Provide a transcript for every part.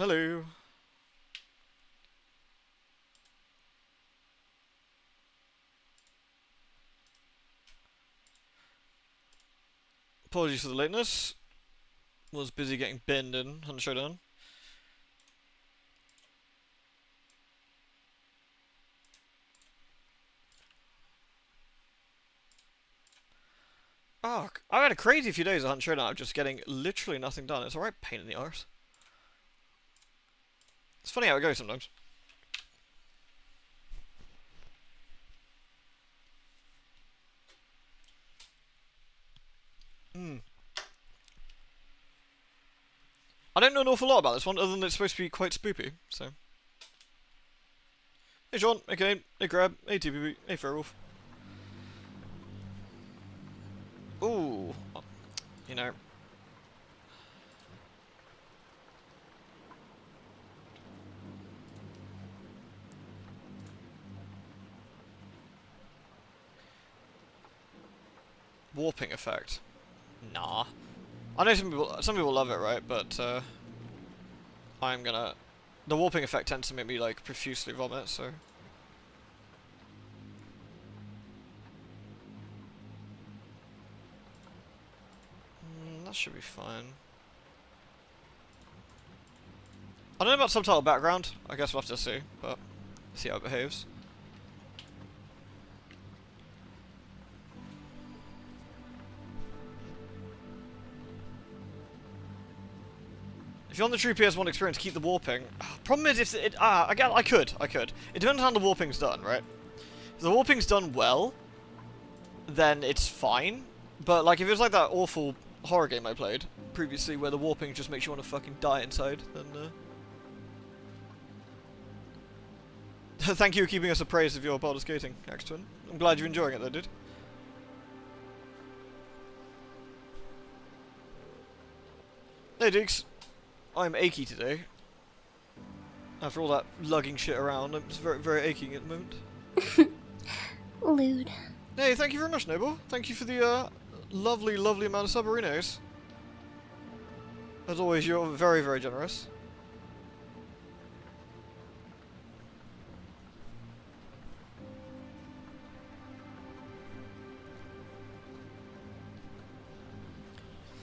Hello. Apologies for the lateness. Was busy getting binned in Hunt Showdown. Oh, I've had a crazy few days of Hunt Showdown of just getting literally nothing done. It's a right pain in the arse. It's funny how it goes sometimes. I don't know an awful lot about this one, other than it's supposed to be quite spoopy, so. Hey Sean, hey Kane, hey Grab, hey TPP, hey Fairwolf. Ooh, you know. Warping effect. Nah. I know some people love it, right? But I'm gonna. The warping effect tends to make me like profusely vomit, so. That should be fine. I don't know about subtitle background. I guess we'll have to see, but see how it behaves. If you want the true PS1 experience, keep the warping. Problem is, if it again, I could. It depends on how the warping's done, right? If the warping's done well, then it's fine. But like, if it was like that awful horror game I played previously, where the warping just makes you want to fucking die inside, then. Thank you for keeping us appraised of your boulder skating, X-Twin. I'm glad you're enjoying it, though, dude. Hey, Deeks. I'm achy today. After all that lugging shit around, I'm just very, very aching at the moment. Lewd. Hey, thank you very much, Noble. Thank you for the lovely, lovely amount of submarinos. As always, you're very, very generous.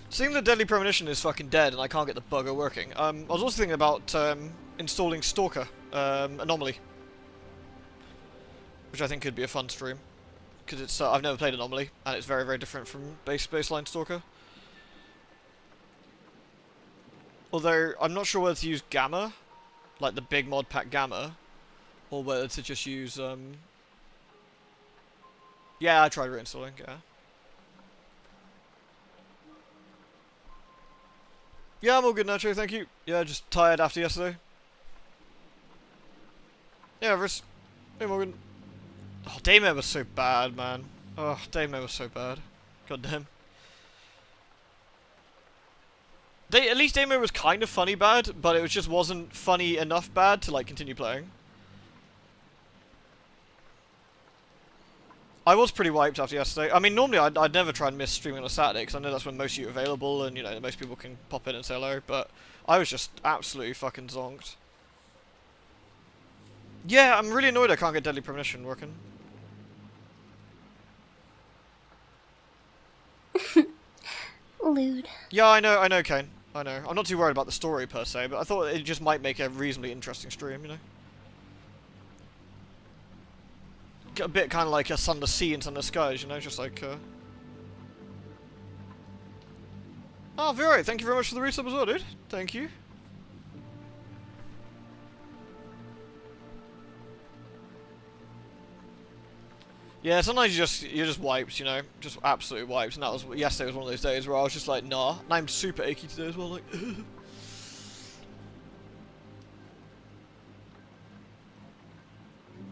Seeing the Deadly Premonition is fucking dead and I can't get the bugger working, I was also thinking about installing Stalker Anomaly, which I think could be a fun stream, because it's I've never played Anomaly and it's very, very different from baseline Stalker. Although I'm not sure whether to use Gamma, like the big mod pack Gamma, or whether to just use yeah, I tried reinstalling. Yeah. Yeah, I'm all good, Nacho, thank you. Yeah, just tired after yesterday. Yeah, Everest. Hey, Morgan. Oh, Daymare was so bad, man. Oh, Daymare was so bad. God damn. At least Daymare was kind of funny bad, but it just wasn't funny enough bad to, like, continue playing. I was pretty wiped after yesterday. I mean, normally I'd never try and miss streaming on a Saturday, because I know that's when most of you are available, and, you know, most people can pop in and say hello, but I was just absolutely fucking zonked. Yeah, I'm really annoyed I can't get Deadly Premonition working. Lewd. Yeah, I know, Kane. I know. I'm not too worried about the story, per se, but I thought it just might make a reasonably interesting stream, you know? A bit kind of like a Sun the Sea and Sun the Skies, you know, just like, Oh, very thank you very much for the resub as well, dude. Thank you. Yeah, sometimes you're just wiped, you know, just absolute wipes, and that was yesterday was one of those days where I was just like, nah, and I'm super achy today as well, like.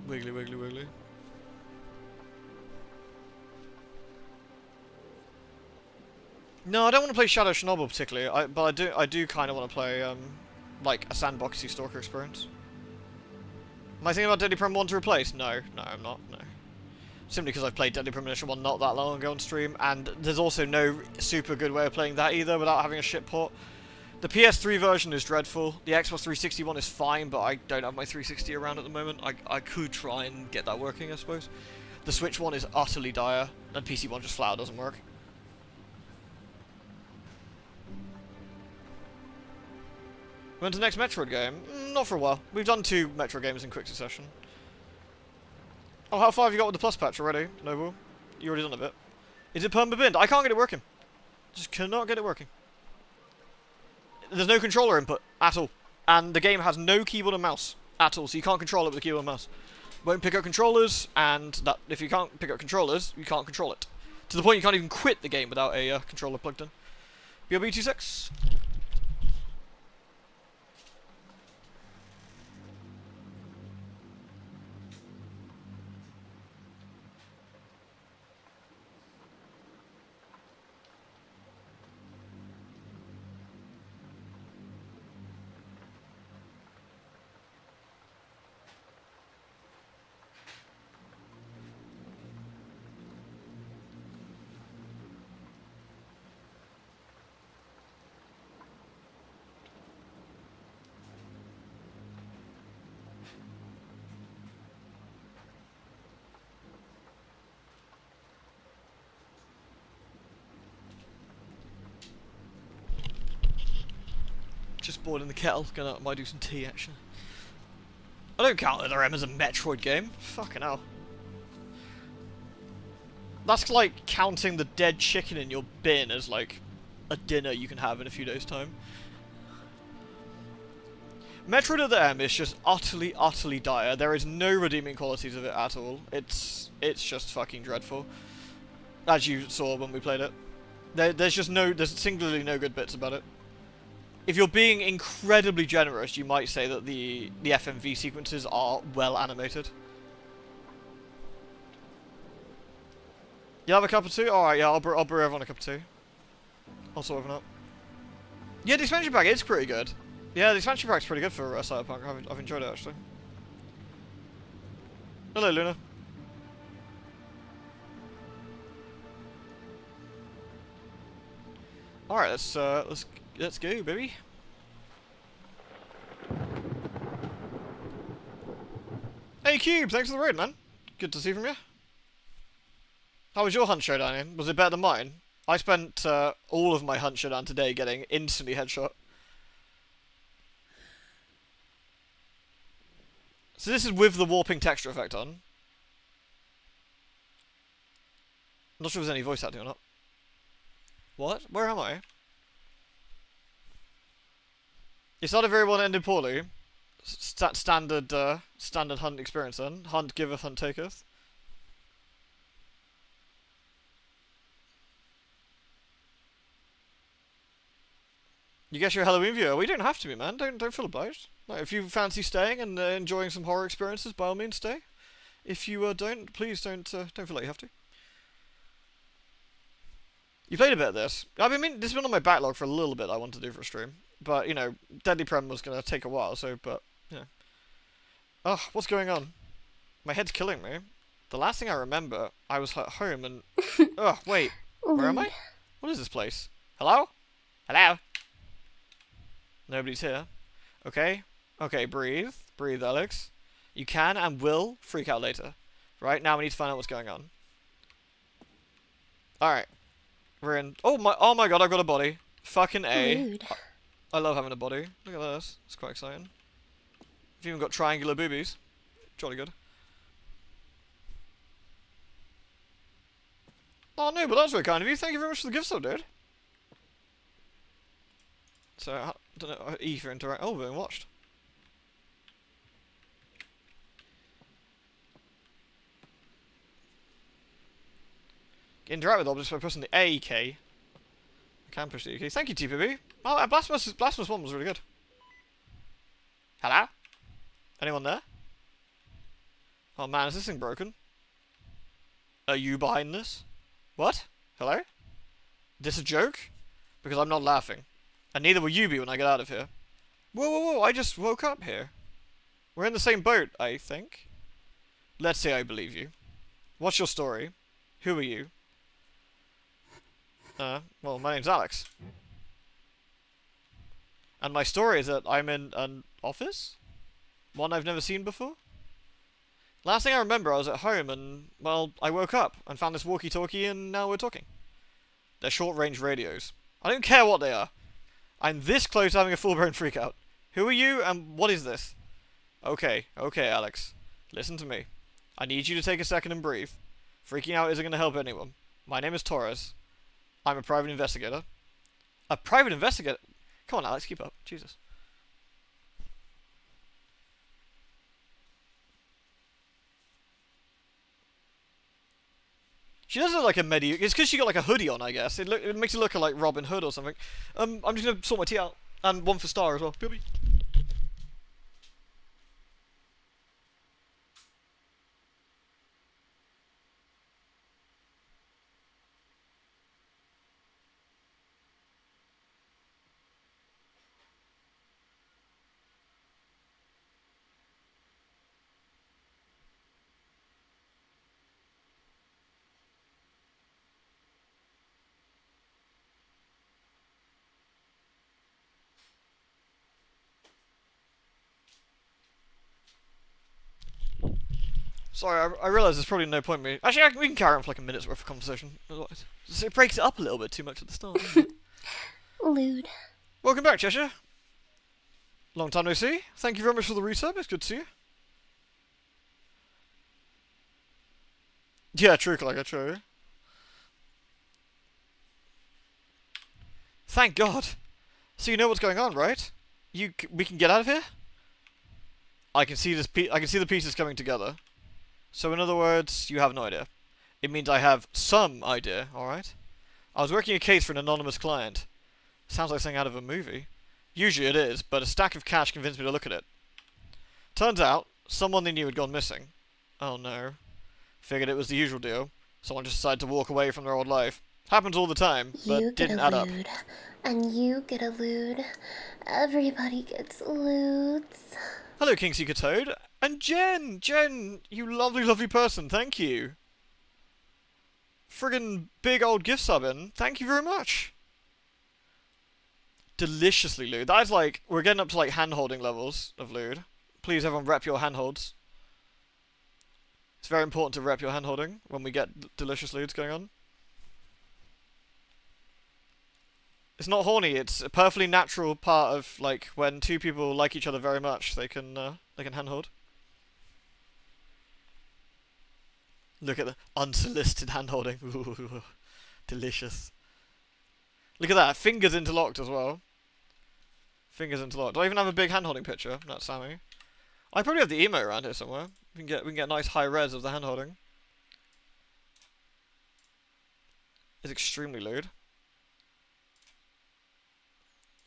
Wiggly, wiggly, wiggly. No, I don't want to play Shadow Chernobyl particularly, but I do kind of want to play like a sandboxy Stalker experience. Am I thinking about Deadly Prem 1 to replace? No, I'm not. No. Simply because I've played Deadly Premonition 1 not that long ago on stream, and there's also no super good way of playing that either without having a shit port. The PS3 version is dreadful. The Xbox 360 one is fine, but I don't have my 360 around at the moment. I could try and get that working, I suppose. The Switch one is utterly dire, and PC one just flat out doesn't work. When's the next Metroid game? Not for a while. We've done 2 Metroid games in quick succession. Oh, how far have you got with the Plus patch already, Noble? You already done a bit. Is it perma-binned? I can't get it working. Just cannot get it working. There's no controller input at all. And the game has no keyboard and mouse at all, so you can't control it with a keyboard and mouse. Won't pick up controllers, and that if you can't pick up controllers, you can't control it. To the point you can't even quit the game without a controller plugged in. BLB26. Just boiled in the kettle. Might do some tea actually. I don't count Other M as a Metroid game. Fucking hell. That's like counting the dead chicken in your bin as like a dinner you can have in a few days' time. Metroid Other M is just utterly, utterly dire. There is no redeeming qualities of it at all. It's just fucking dreadful. As you saw when we played it. There's singularly no good bits about it. If you're being incredibly generous, you might say that the FMV sequences are well animated. You have a cup of tea? Alright, yeah, I'll brew everyone a cup of tea. I'll sort everyone out. Yeah, the expansion pack is pretty good. Yeah, the expansion pack's pretty good for Cyberpunk. I've enjoyed it, actually. Hello, Luna. Alright, let's go, baby. Hey, Cube, thanks for the raid, man. Good to see from you. How was your hunt showdown, Ian? Was it better than mine? I spent all of my hunt showdown today getting instantly headshot. So this is with the warping texture effect on. I'm not sure if there's any voice acting or not. What? Where am I? It started very well and ended poorly. Standard hunt experience then. Hunt giveth, hunt taketh. You guess you're a Halloween viewer. Well, you don't have to be, man. Don't feel obliged. Like, if you fancy staying and enjoying some horror experiences, by all means stay. If you don't, please don't feel like you have to. You played a bit of this. I mean, this has been on my backlog for a little bit I wanted to do for a stream. But, you know, Deadly Prem was going to take a while, so, but, you know. Ugh, what's going on? My head's killing me. The last thing I remember, I was at home and... Ugh, wait. Where am I? What is this place? Hello? Hello? Nobody's here. Okay. Okay, breathe. Breathe, Alex. You can and will freak out later. Right, now we need to find out what's going on. Alright. We're in... Oh my god, I've got a body. Fucking A. Rude. I love having a body. Look at this. It's quite exciting. I've even got triangular boobies. Jolly good. Oh no, but that's very kind of you. Thank you very much for the gift sub, dude. So, I don't know, E for interact. Oh, being watched. Interact with objects by pressing the A key. I can push the A key. Thank you, TPB. Oh, Blasphemous 1 was really good. Hello? Anyone there? Oh man, is this thing broken? Are you behind this? What? Hello? This a joke? Because I'm not laughing. And neither will you be when I get out of here. Whoa, whoa, whoa, I just woke up here. We're in the same boat, I think. Let's say I believe you. What's your story? Who are you? Well, my name's Alex. And my story is that I'm in an office? One I've never seen before? Last thing I remember, I was at home and, well, I woke up and found this walkie-talkie and now we're talking. They're short-range radios. I don't care what they are. I'm this close to having a full-blown freakout. Who are you and what is this? Okay, Alex. Listen to me. I need you to take a second and breathe. Freaking out isn't going to help anyone. My name is Torres. I'm a private investigator. A private investigator? Come on, Alex, keep up. Jesus. She does look like a medieval. It's because she got like a hoodie on, I guess. It makes it look like Robin Hood or something. I'm just gonna sort my tea out, and one for Star as well. Pew. Sorry, I realise there's probably no point in me. Actually, we can carry on for like a minute's worth of conversation. It breaks it up a little bit too much at the start. Lewd. Welcome back, Cheshire. Long time no see. Thank you very much for the resub. It's good to see you. Yeah, true, Clagger, true. Thank God. So you know what's going on, right? We can get out of here. I can see this. I can see the pieces coming together. So in other words, you have no idea. It means I have some idea. All right. I was working a case for an anonymous client. Sounds like something out of a movie. Usually it is, but a stack of cash convinced me to look at it. Turns out, someone they knew had gone missing. Oh no. Figured it was the usual deal. Someone just decided to walk away from their old life. Happens all the time, but didn't add up. And you get a lewd. Everybody gets lewds. Hello, Kingseeker Toad. And Jen! Jen, you lovely, lovely person. Thank you. Friggin' big old gift sub in. Thank you very much. Deliciously lewd. That is like, we're getting up to like hand-holding levels of lewd. Please everyone rep your handholds. It's very important to rep your hand-holding when we get delicious lewds going on. It's not horny, it's a perfectly natural part of like when two people like each other very much, they can hand-hold. Look at the unsolicited hand-holding. Ooh, delicious. Look at that, fingers interlocked as well. Fingers interlocked. Do I even have a big hand-holding picture? That's Sammy. I probably have the emo around here somewhere. We can get nice high res of the hand-holding. It's extremely lewd.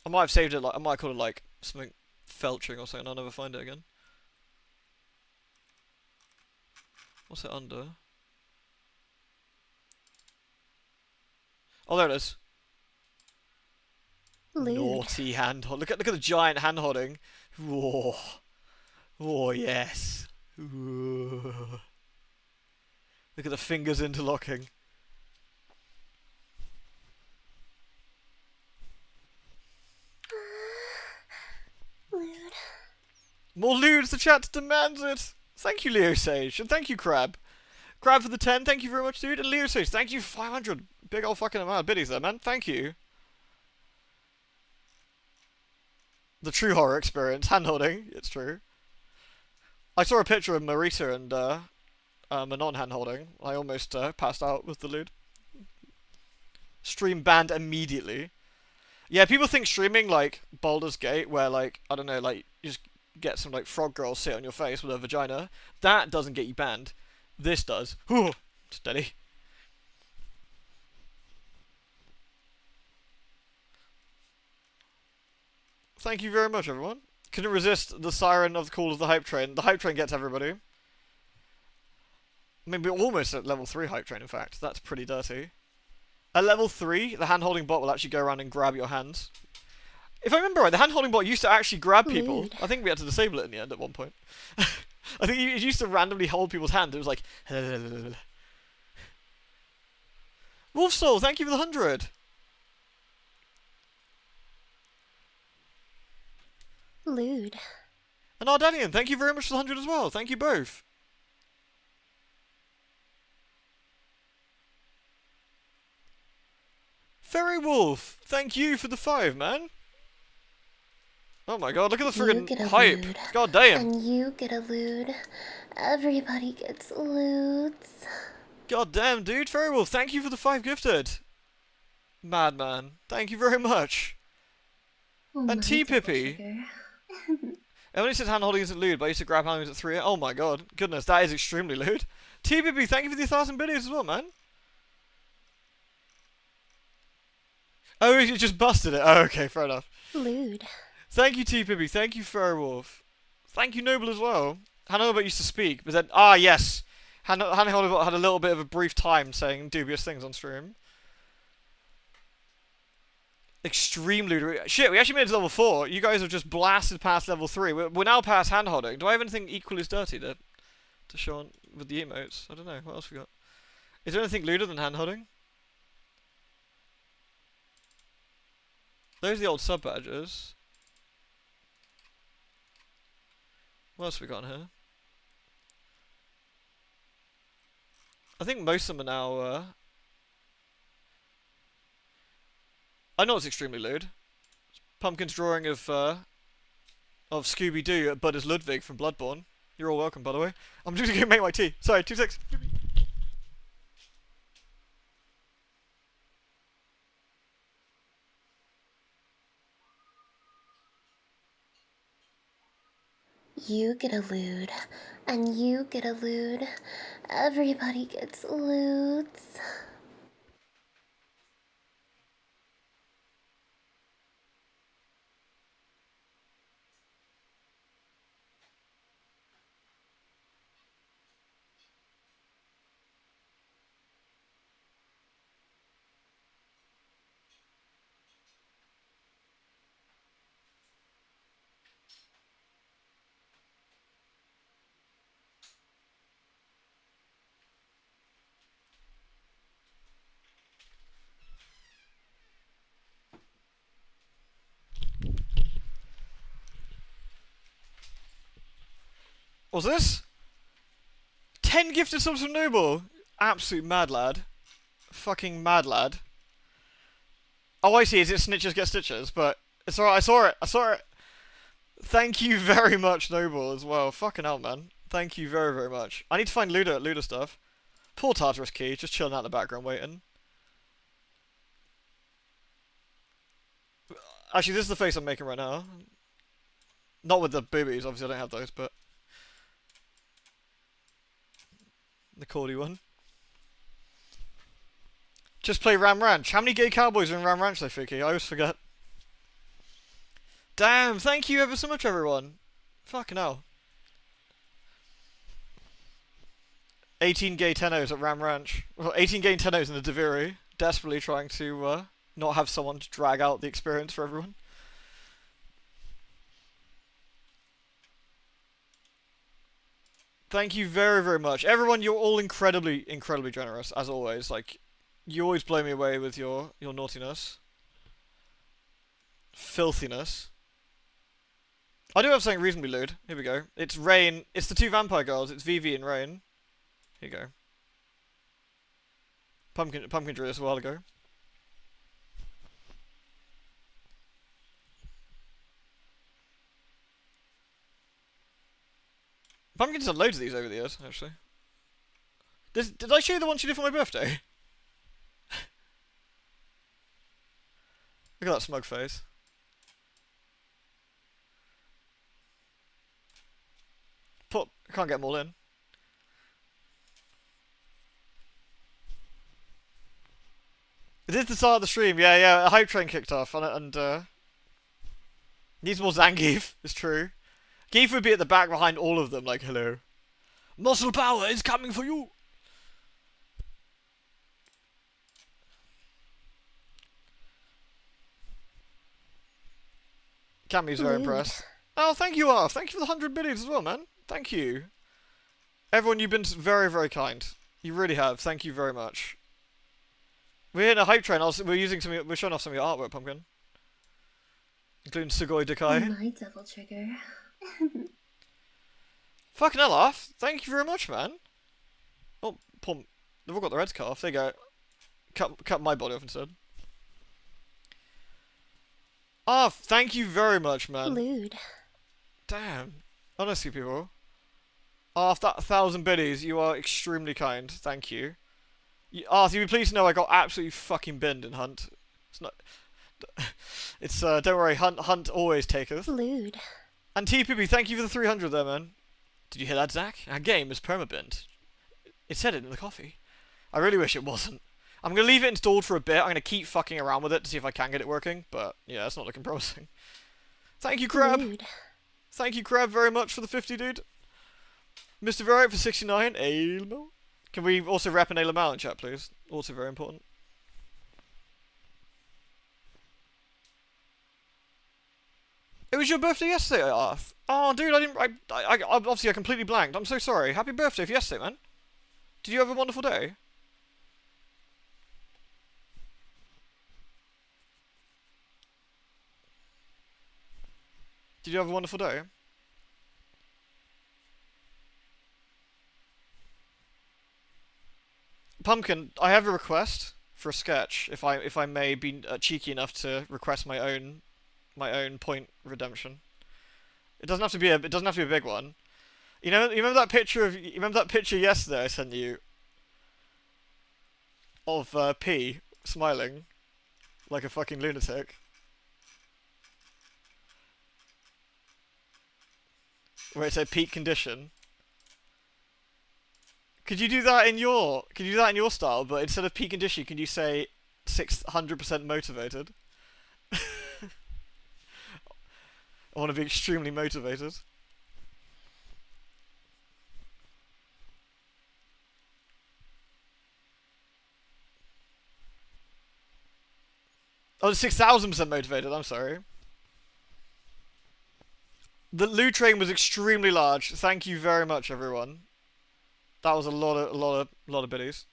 I might have saved it like I might call it like something felching or something. I'll never find it again. What's it under? Oh, there it is. Lewd. Naughty hand-hold. Look at the giant hand-holding. Whoa. Oh yes. Ooh. Look at the fingers interlocking. Lewd. More lewds, the chat demands it. Thank you, Leo Sage, and thank you, Crab. Crab for the 10, thank you very much, dude. And Leo Sage, thank you for 500. Big old fucking amount of biddies there, man. Thank you. The true horror experience, hand-holding, it's true. I saw a picture of Marisa and Manon hand-holding. I almost passed out with the lewd. Stream banned immediately. Yeah, people think streaming like Baldur's Gate, where like, I don't know, like you just get some like frog girl sit on your face with a vagina. That doesn't get you banned. This does. Whew. Steady. Thank you very much, everyone. Couldn't resist the siren of the call of the hype train. The hype train gets everybody. I mean, we're almost at level 3 hype train, in fact. That's pretty dirty. At level 3, the hand-holding bot will actually go around and grab your hands. If I remember right, the hand-holding bot used to actually grab people. I think we had to disable it in the end at one point. I think it used to randomly hold people's hands. It was like... Wolf Soul, thank you for the 100! Lewd. And Ardanian, thank you very much for the 100 as well. Thank you both. Fairy Wolf, thank you for the 5, man. Oh my god, look at the friggin' hype. Lewd. God damn. And you get a lewd. Everybody gets lewds. God damn, dude. Fairy Wolf, thank you for the 5 gifted. Madman, thank you very much. Oh, and T-Pippy. Emily says hand holding isn't lewd, but I used to grab handlings at 3. Oh my god, goodness, that is extremely lewd. T-Pippy, thank you for the 1,000 biddies as well, man. Oh, you just busted it. Oh, okay, fair enough. Lewd. Thank you, T-Pippy. Thank you, Fairy Wolf. Thank you, Noble, as well. Hannibal used to speak, but then... Ah, yes. Hannibal had a little bit of a brief time saying dubious things on stream. Extreme lewd. Shit, we actually made it to level 4. You guys have just blasted past level 3. We're now past hand-holding. Do I have anything equally as dirty to show on with the emotes? I don't know. What else we got? Is there anything lewder than hand-holding? Those are the old sub-badges. What else have we got in here? I think most of them are now, I know it's extremely lewd. Pumpkin's drawing of Scooby-Doo at Bud as Ludwig from Bloodborne. You're all welcome, by the way. I'm just gonna make my tea. Sorry, 2 seconds. You get a lewd. And you get a lewd. Everybody gets lewds. What's this? 10 gifted subs from Noble. Absolute mad lad. Fucking mad lad. Oh, I see. Is it snitches get stitches? But it's alright. I saw it. I saw it. Thank you very much, Noble, as well. Fucking hell, man. Thank you very, very much. I need to find Luda stuff. Poor Tartarus Key, just chilling out in the background waiting. Actually, this is the face I'm making right now. Not with the boobies, obviously I don't have those, but... the Culty one. Just play Ram Ranch. How many gay cowboys are in Ram Ranch though, Fiki? I always forget. Damn, thank you ever so much, everyone. Fucking hell. 18 gay tenos at Ram Ranch. Well, 18 gay tenos in the Deviri. Desperately trying to not have someone to drag out the experience for everyone. Thank you very, very much. Everyone, you're all incredibly, incredibly generous, as always. Like, you always blow me away with your naughtiness. Filthiness. I do have something reasonably lewd. Here we go. It's Rain. It's the 2 vampire girls. It's Vivi and Rain. Here you go. Pumpkin drew this a while ago. Pumpkin's had loads of these over the years, actually. Did I show you the one she did for my birthday? Look at that smug face. I can't get them all in. It is the start of the stream, yeah, a hype train kicked off, and needs more Zangief, it's true. Geef would be at the back behind all of them, like, hello. Muscle power is coming for you! Cammy's very impressed. Oh, thank you, Arf. Thank you for the 100 biddies as well, man. Thank you. Everyone, you've been very, very kind. You really have. Thank you very much. We're in a hype train. We're showing off some of your artwork, Pumpkin. Including Sugoi Dekai. My devil trigger. Fucking hell off. Thank you very much, man. Oh, pump. They've all got their heads cut off. There you go. Cut my body off instead. Ah, thank you very much, man. Lewd. Damn. Honestly, people. After that 1,000 biddies, you are extremely kind. Thank you. Arthur, you please know I got absolutely fucking binned in Hunt. It's not... It's, don't worry, Hunt always taketh. Lewd. And TPB, thank you for the 300 there, man. Did you hear that, Zach? Our game is permabinned. It said it in the coffee. I really wish it wasn't. I'm going to leave it installed for a bit. I'm going to keep fucking around with it to see if I can get it working. But, yeah, it's not looking promising. Thank you, Crab. Lewd. Thank you, Crab, very much for the 50, dude. Mr. Variant for 69. Ailmo. Can we also rep an Ailmo in chat, please? Also very important. It was your birthday yesterday, Arth. Oh, dude, obviously I completely blanked. I'm so sorry. Happy birthday for yesterday, man. Did you have a wonderful day? Did you have a wonderful day? Pumpkin, I have a request for a sketch. If I may be cheeky enough to request my own point redemption. It doesn't have to be a big one. You remember that picture yesterday I sent you of P smiling like a fucking lunatic? Where it said peak condition. Could you do that in your style, but instead of peak condition, can you say 600% motivated? I want to be extremely motivated. Oh, 6,000% motivated, I'm sorry. The loot train was extremely large. Thank you very much, everyone. That was a lot of biddies.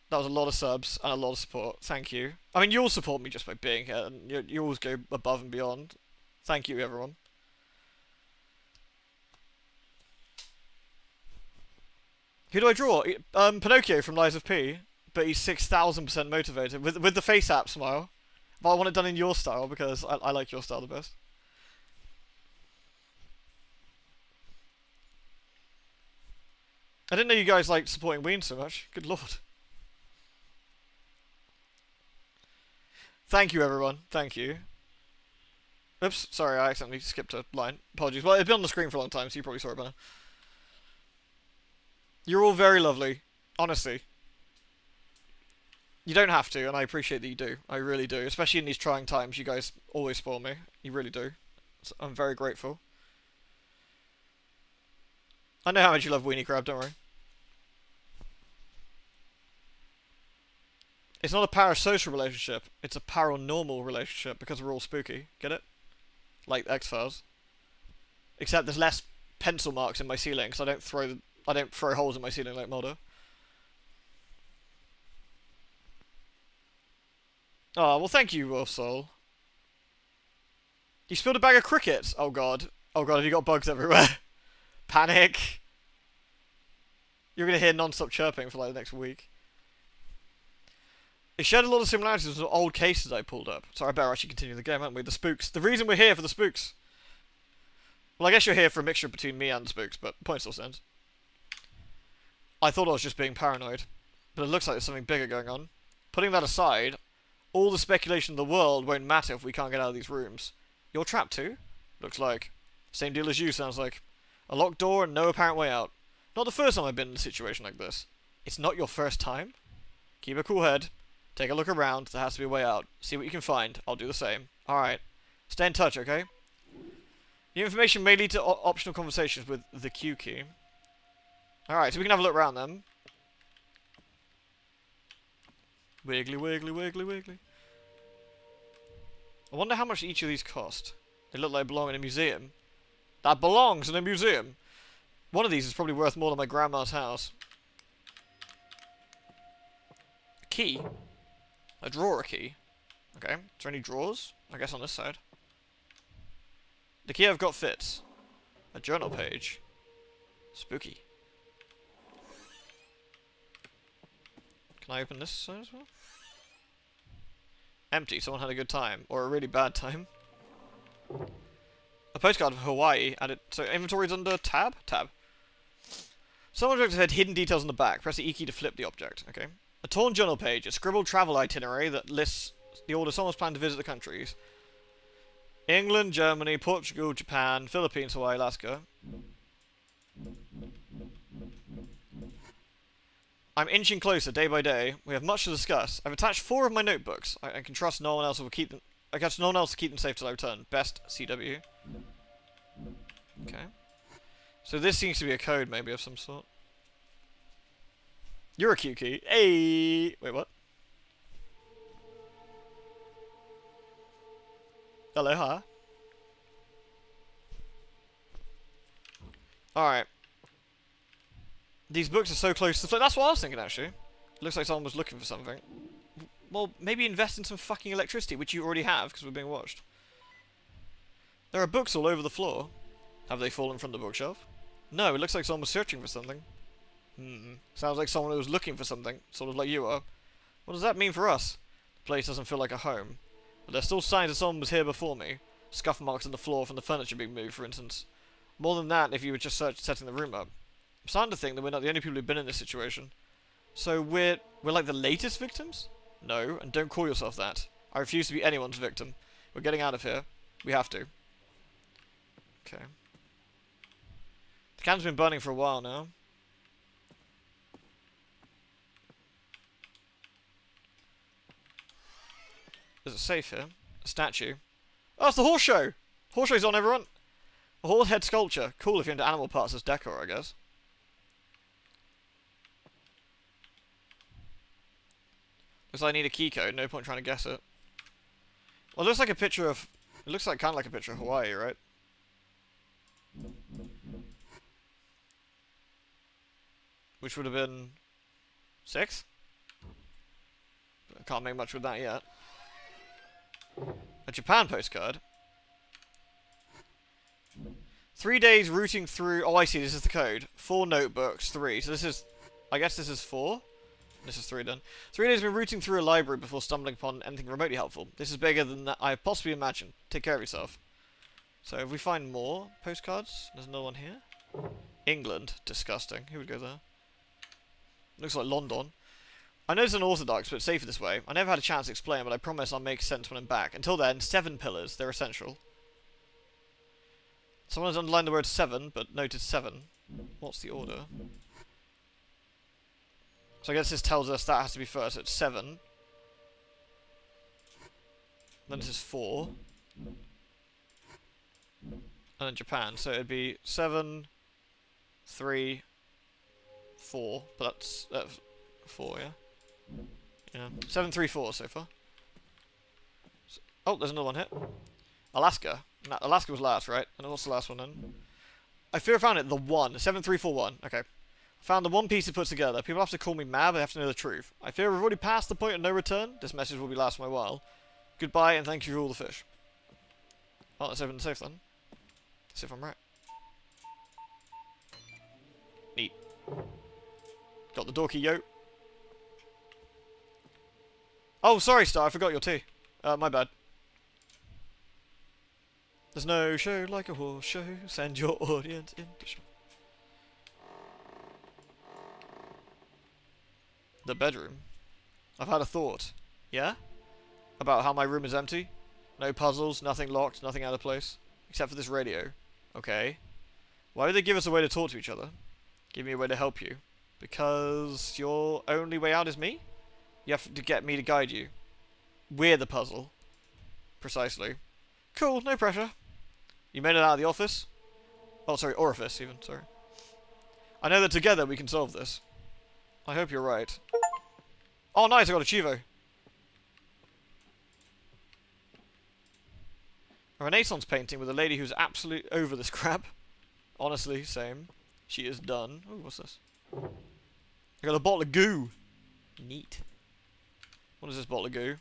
That was a lot of subs and a lot of support. Thank you. I mean, you all support me just by being here, and you always go above and beyond. Thank you, everyone. Who do I draw? Pinocchio from Lies of P, but he's 6,000% motivated with the face app smile. But I want it done in your style because I like your style the best. I didn't know you guys liked supporting Ween so much. Good lord. Thank you, everyone. Thank you. Oops, sorry, I accidentally skipped a line. Apologies. Well, it's been on the screen for a long time, so you probably saw it better. You're all very lovely. Honestly. You don't have to, and I appreciate that you do. I really do. Especially in these trying times, you guys always spoil me. You really do. So I'm very grateful. I know how much you love Weenie Crab, don't worry. It's not a parasocial relationship, it's a paranormal relationship because we're all spooky. Get it? Like X-Files. Except there's less pencil marks in my ceiling because I don't throw holes in my ceiling like Mulder. Oh, well thank you, Wolf Soul. You spilled a bag of crickets! Oh god. Oh god, have you got bugs everywhere? Panic! You're gonna hear non-stop chirping for like the next week. It shared a lot of similarities with old cases I pulled up. So I better actually continue the game, haven't we? The spooks. The reason we're here for the spooks. Well, I guess you're here for a mixture between me and the spooks, but point still stands. I thought I was just being paranoid, but it looks like there's something bigger going on. Putting that aside, all the speculation in the world won't matter if we can't get out of these rooms. You're trapped too? Looks like. Same deal as you, sounds like. A locked door and no apparent way out. Not the first time I've been in a situation like this. It's not your first time? Keep a cool head. Take a look around. There has to be a way out. See what you can find. I'll do the same. Alright. Stay in touch, okay? The information may lead to optional conversations with the Q key. Alright, so we can have a look around them. Wiggly, wiggly, wiggly, wiggly. I wonder how much each of these cost. They look like they belong in a museum. That belongs in a museum! One of these is probably worth more than my grandma's house. Key? A drawer key? Okay. Is there any drawers? I guess on this side. The key I've got fits. A journal page. Spooky. Can I open this side as well? Empty. Someone had a good time. Or a really bad time. A postcard of Hawaii. Added. So inventory's under tab? Tab. Some objects had hidden details on the back. Press the E key to flip the object. Okay. A torn journal page. A scribbled travel itinerary that lists the order someone's planned to visit the countries. England, Germany, Portugal, Japan, Philippines, Hawaii, Alaska. I'm inching closer day by day. We have much to discuss. I've attached 4 of my notebooks. I can trust no one else will keep them. I guess no one else to keep them safe till I return. Best, CW. Okay. So this seems to be a code, maybe, of some sort. You're a cute key. Hey! Wait, what? Hello, hi. Alright. These books are so close to the That's what I was thinking, actually. Looks like someone was looking for something. Well, maybe invest in some fucking electricity, which you already have, because we're being watched. There are books all over the floor. Have they fallen from the bookshelf? No, it looks like someone was searching for something. Sounds like someone who was looking for something, sort of like you are. What does that mean for us? The place doesn't feel like a home. But there's still signs that someone was here before me. Scuff marks on the floor from the furniture being moved, for instance. More than that, if you were just setting the room up. I'm starting to think that we're not the only people who've been in this situation. So we're like the latest victims? No, and don't call yourself that. I refuse to be anyone's victim. We're getting out of here. We have to. Okay. The candle's been burning for a while now. There's a safe here. A statue. Oh, it's the horse show! Horse show's on, everyone! A horse head sculpture. Cool if you're into animal parts as decor, I guess. Looks like I need a key code. No point trying to guess it. Well, it looks like a picture of... It looks like kind of like a picture of Hawaii, right? Which would have been... 6? I can't make much with that yet. A Japan postcard. 3 days routing through... Oh, I see. This is the code. 4 notebooks. 3. So this is... I guess this is 4. This is 3 done. 3 days been routing through a library before stumbling upon anything remotely helpful. This is bigger than that I possibly imagined. Take care of yourself. So if we find more postcards... There's another one here. England. Disgusting. Who would go there? Looks like London. I know it's unorthodox, but it's safer this way. I never had a chance to explain, but I promise I'll make sense when I'm back. Until then, 7 pillars. They're essential. Someone has underlined the word 7, but noted 7. What's the order? So I guess this tells us that has to be first. It's 7. Then this is 4. And then Japan. So it'd be 7, 3, 4. But that's 4, yeah? Yeah. 7, 3, 4 so far. Oh, there's another one here. Alaska. No, Alaska was last, right? And what's the last one then? I fear I found it. The 1. 7, 3, 4, 1. Okay. Found the one piece to put together. People have to call me mad, but they have to know the truth. I fear we've already passed the point of no return. This message will be last for a while. Goodbye, and thank you for all the fish. Oh, let's open the safe then. See if I'm right. Neat. Got the door key, yo. Oh, sorry, Star. I forgot your tea. My bad. There's no show like a horse show. Send your audience into show. The bedroom. I've had a thought. Yeah? About how my room is empty? No puzzles, nothing locked, nothing out of place. Except for this radio. Okay. Why would they give us a way to talk to each other? Give me a way to help you. Because your only way out is me? You have to get me to guide you. We're the puzzle. Precisely. Cool, no pressure. You made it out of the office? Oh, sorry, orifice even, sorry. I know that together we can solve this. I hope you're right. Oh, nice, I got a Chivo. A Renaissance painting with a lady who's absolutely over this crap. Honestly, same. She is done. Oh, what's this? I got a bottle of goo. Neat. What is this bottle of goo?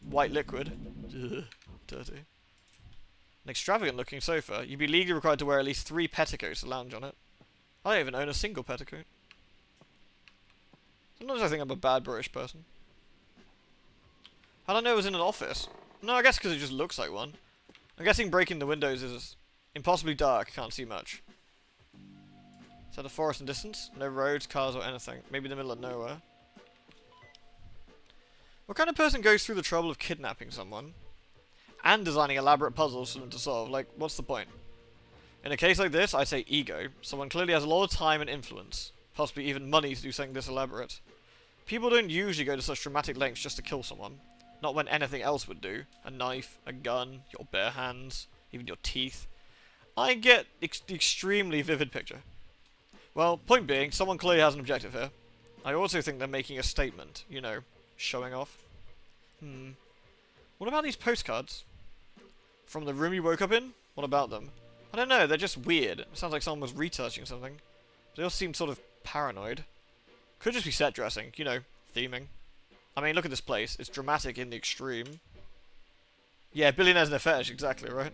white liquid. Ugh, dirty. An extravagant looking sofa. You'd be legally required to wear at least 3 petticoats to lounge on it. I don't even own a single petticoat. Sometimes I think I'm a bad British person. How did I know it was in an office? No, I guess because it just looks like one. I'm guessing breaking the windows is impossibly dark, can't see much. Is that a forest in distance? No roads, cars or anything. Maybe in the middle of nowhere. What kind of person goes through the trouble of kidnapping someone and designing elaborate puzzles for them to solve? Like, what's the point? In a case like this, I'd say ego. Someone clearly has a lot of time and influence, possibly even money to do something this elaborate. People don't usually go to such dramatic lengths just to kill someone. Not when anything else would do. A knife, a gun, your bare hands, even your teeth. I get the extremely vivid picture. Well, point being, someone clearly has an objective here. I also think they're making a statement, you know, showing off. What about these postcards? From the room you woke up in? What about them? I don't know, they're just weird. It sounds like someone was retouching something. They all seem sort of paranoid. Could just be set dressing, you know, theming. I mean, look at this place. It's dramatic in the extreme. Yeah, billionaires and their fetish, exactly, right?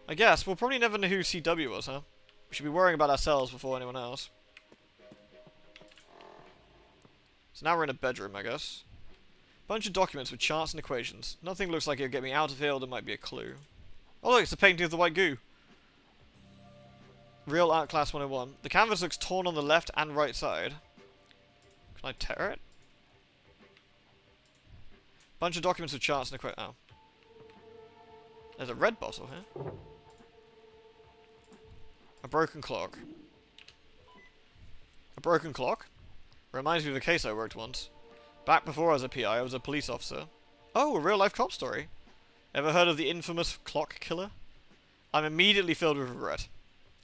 I guess, we'll probably never know who CW was, huh? We should be worrying about ourselves before anyone else. So now we're in a bedroom, I guess. Bunch of documents with charts and equations. Nothing looks like it'll get me out of here, or there might be a clue. Oh look, it's a painting of the white goo. Real Art Class 101. The canvas looks torn on the left and right side. Can I tear it? Bunch of documents with charts and equations. Oh. There's a red bottle here. A broken clock. A broken clock? Reminds me of a case I worked once. Back before I was a PI, I was a police officer. Oh, a real-life cop story. Ever heard of the infamous clock killer? I'm immediately filled with regret.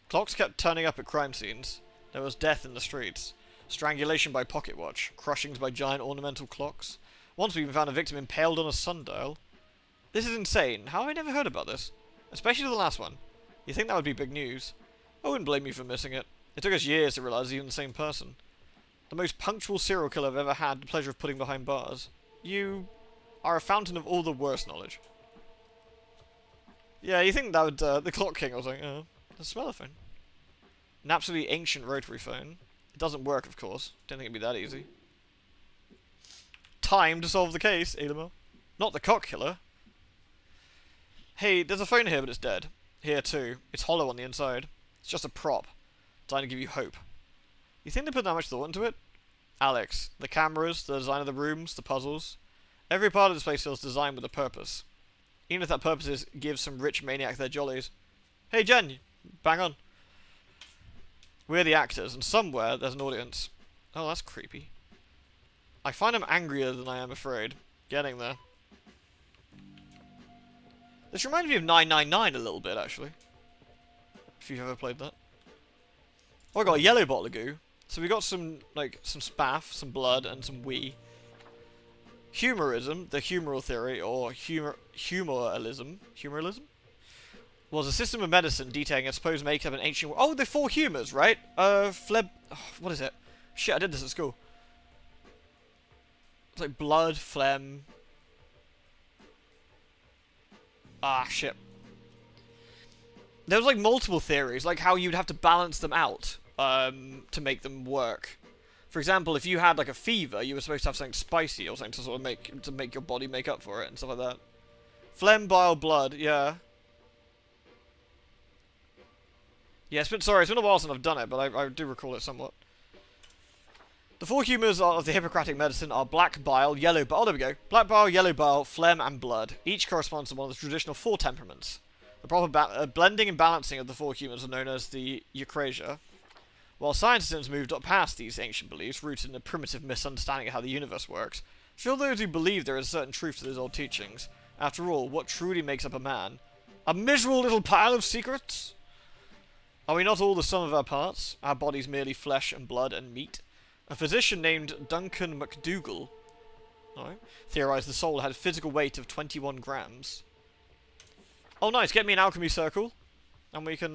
Clocks kept turning up at crime scenes. There was death in the streets. Strangulation by pocket watch. Crushings by giant ornamental clocks. Once we even found a victim impaled on a sundial. This is insane. How have I never heard about this? Especially the last one. You'd think that would be big news. I wouldn't blame you for missing it. It took us years to realise even the same person. The most punctual serial killer I've ever had the pleasure of putting behind bars. You are a fountain of all the worst knowledge. Yeah, you think that would, the Clock King or something. The smellophone. An absolutely ancient rotary phone. It doesn't work, of course. Don't think it'd be that easy. Time to solve the case, Elamar. Not the cock killer. Hey, there's a phone here, but it's dead. Here, too. It's hollow on the inside. It's just a prop. Designed to give you hope. You think they put that much thought into it? Alex, the cameras, the design of the rooms, the puzzles. Every part of this place feels designed with a purpose. Even if that purpose is give some rich maniac their jollies. Hey Jen, bang on. We're the actors, and somewhere there's an audience. Oh, that's creepy. I find I'm angrier than I am afraid. Getting there. This reminds me of 999 a little bit, actually. If you've ever played that. Oh, I got a yellow bottle of goo. So we got some, like, some spaff, some blood, and some wee. Humorism, the humoral theory, or humoralism, was a system of medicine detailing a supposed makeup in ancient... Oh, the 4 humours, right? What is it? Shit, I did this at school. It's like blood, phlegm... Ah, shit. There was, like, multiple theories, like how you'd have to balance them out, to make them work. For example, if you had, like, a fever, you were supposed to have something spicy or something to sort of make your body make up for it and stuff like that. Phlegm, bile, blood, yeah. Yeah, it's been a while since I've done it, but I do recall it somewhat. The 4 humours of the Hippocratic medicine are black bile, yellow bile, oh, there we go. Black bile, yellow bile, phlegm, and blood. Each corresponds to one of the traditional 4 temperaments. The proper blending and balancing of the 4 humours are known as the eucrasia. While science has moved up past these ancient beliefs, rooted in a primitive misunderstanding of how the universe works, still those who believe there is a certain truth to those old teachings. After all, what truly makes up a man? A miserable little pile of secrets? Are we not all the sum of our parts? Our bodies merely flesh and blood and meat? A physician named Duncan McDougall theorized the soul had a physical weight of 21 grams. Oh nice, get me an alchemy circle, and we can,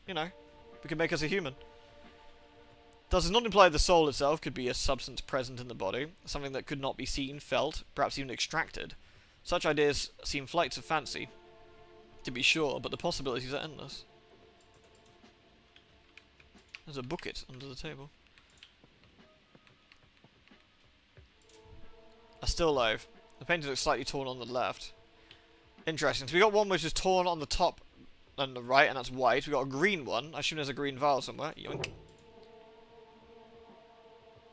you know, we can make us a human. Does not imply the soul itself could be a substance present in the body, something that could not be seen, felt, perhaps even extracted. Such ideas seem flights of fancy, to be sure, but the possibilities are endless. There's a bucket under the table. Are still alive. The painting looks slightly torn on the left. Interesting. So we got one which is torn on the top and the right, and that's white. We got a green one. I assume there's a green vial somewhere. Yoink.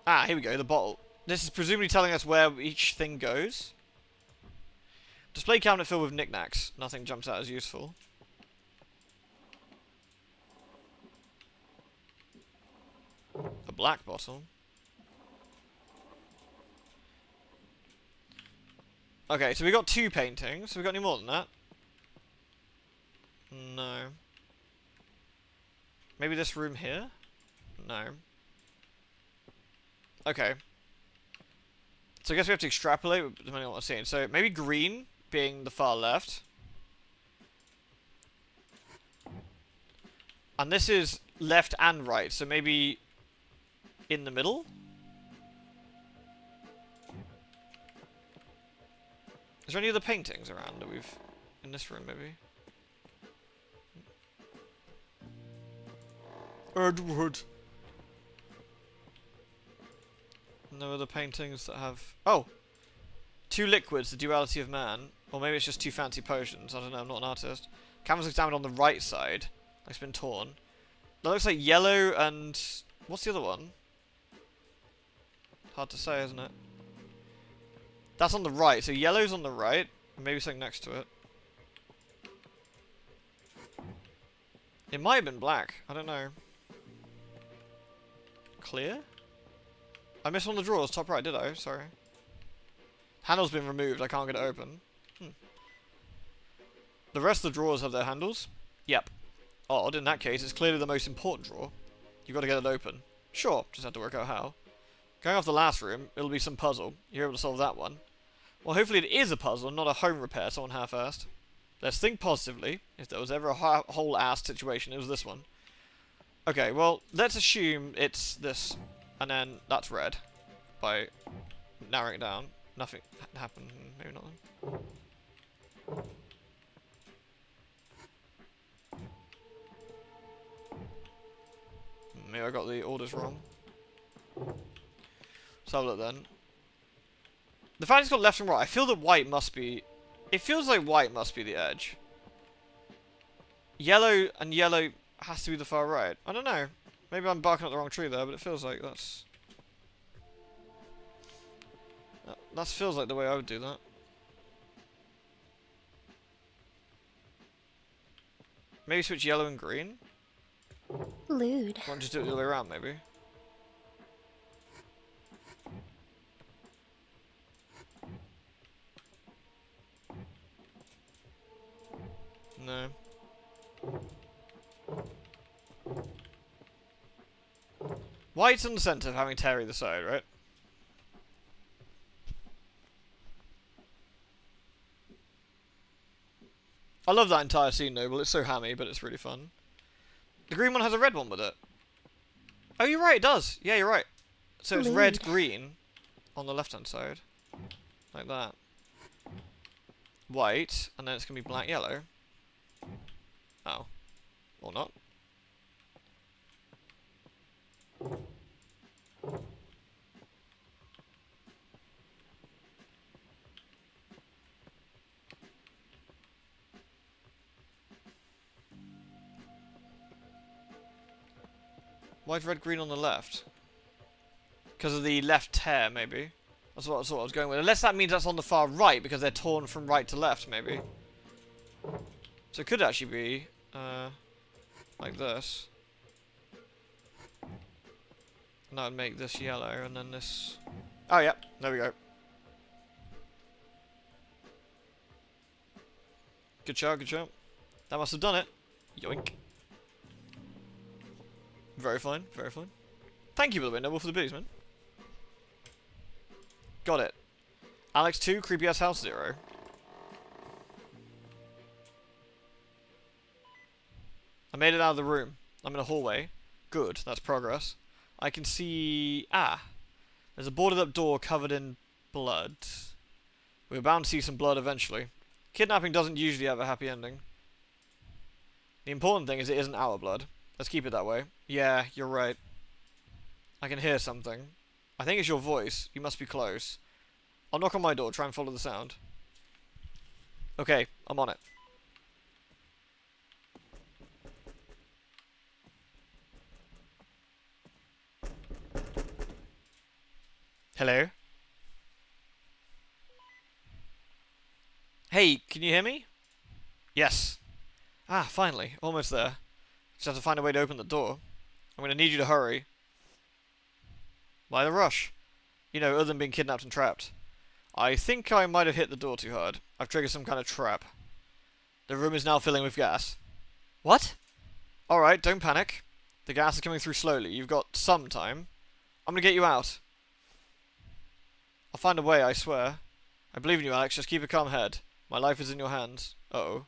Ah, here we go, the bottle. This is presumably telling us where each thing goes. Display cabinet filled with knickknacks. Nothing jumps out as useful. A black bottle. Okay, so we got 2 paintings. Have we got any more than that? No. Maybe this room here? No. Okay. So I guess we have to extrapolate depending on what we're seeing. So maybe green being the far left. And this is left and right, so maybe in the middle? Is there any other paintings around that we've... in this room, maybe? Edward! No other paintings that have... Oh! 2 liquids, the duality of man. Or maybe it's just 2 fancy potions. I don't know, I'm not an artist. Canvas examined on the right side. Like it's been torn. That looks like yellow and... What's the other one? Hard to say, isn't it? That's on the right, so yellow's on the right. And maybe something next to it. It might have been black. I don't know. Clear? I missed one of the drawers, top right, did I? Sorry. Handle's been removed, I can't get it open. The rest of the drawers have their handles? Yep. Odd, in that case, it's clearly the most important drawer. You've got to get it open. Sure, just have to work out how. Going off the last room, it'll be some puzzle. You're able to solve that one. Well, hopefully it is a puzzle, not a home repair someone half-assed. Let's think positively. If there was ever a whole-assed situation, it was this one. Okay, well, let's assume it's this. And then that's red. By narrowing it down. Nothing happened. Maybe not then. Maybe I got the orders wrong. Let's have a look then. The fact it's got left and right, I feel that white must be... It feels like white must be the edge. Yellow and yellow has to be the far right. I don't know. Maybe I'm barking up the wrong tree there, but it feels like that's... That feels like the way I would do that. Maybe switch yellow and green? Lewd. Why not just do it the other way around, maybe? No. White's in the centre of having Terry the side, right? I love that entire scene, Noble. It's so hammy, but it's really fun. The green one has a red one with it. Oh, you're right, it does. Yeah, you're right. So it's red, green on the left-hand side. Like that. White, and then it's going to be black, yellow. Oh. Or not. Why is red, green on the left? Because of the left tear, maybe. That's what I thought I was going with. Unless that means that's on the far right, because they're torn from right to left, maybe. So it could actually be, like this. And that would make this yellow, and then this... Oh, yeah. There we go. Good shot, good shot. That must have done it. Yoink. Very fine, very fine. Thank you, by the way, Noble, for the booze, man. Got it. Alex 2, Creepy Ass House 0. I made it out of the room. I'm in a hallway. Good, that's progress. I can see... Ah. There's a boarded up door covered in blood. We're bound to see some blood eventually. Kidnapping doesn't usually have a happy ending. The important thing is it isn't our blood. Let's keep it that way. Yeah, you're right. I can hear something. I think it's your voice. You must be close. I'll knock on my door, try and follow the sound. Okay, I'm on it. Hello? Hey, can you hear me? Yes. Ah, finally. Almost there. Just have to find a way to open the door. I'm going to need you to hurry. Why the rush? You know, other than being kidnapped and trapped. I think I might have hit the door too hard. I've triggered some kind of trap. The room is now filling with gas. What? Alright, don't panic. The gas is coming through slowly. You've got some time. I'm going to get you out. I'll find a way, I swear. I believe in you, Alex. Just keep a calm head. My life is in your hands. Uh-oh.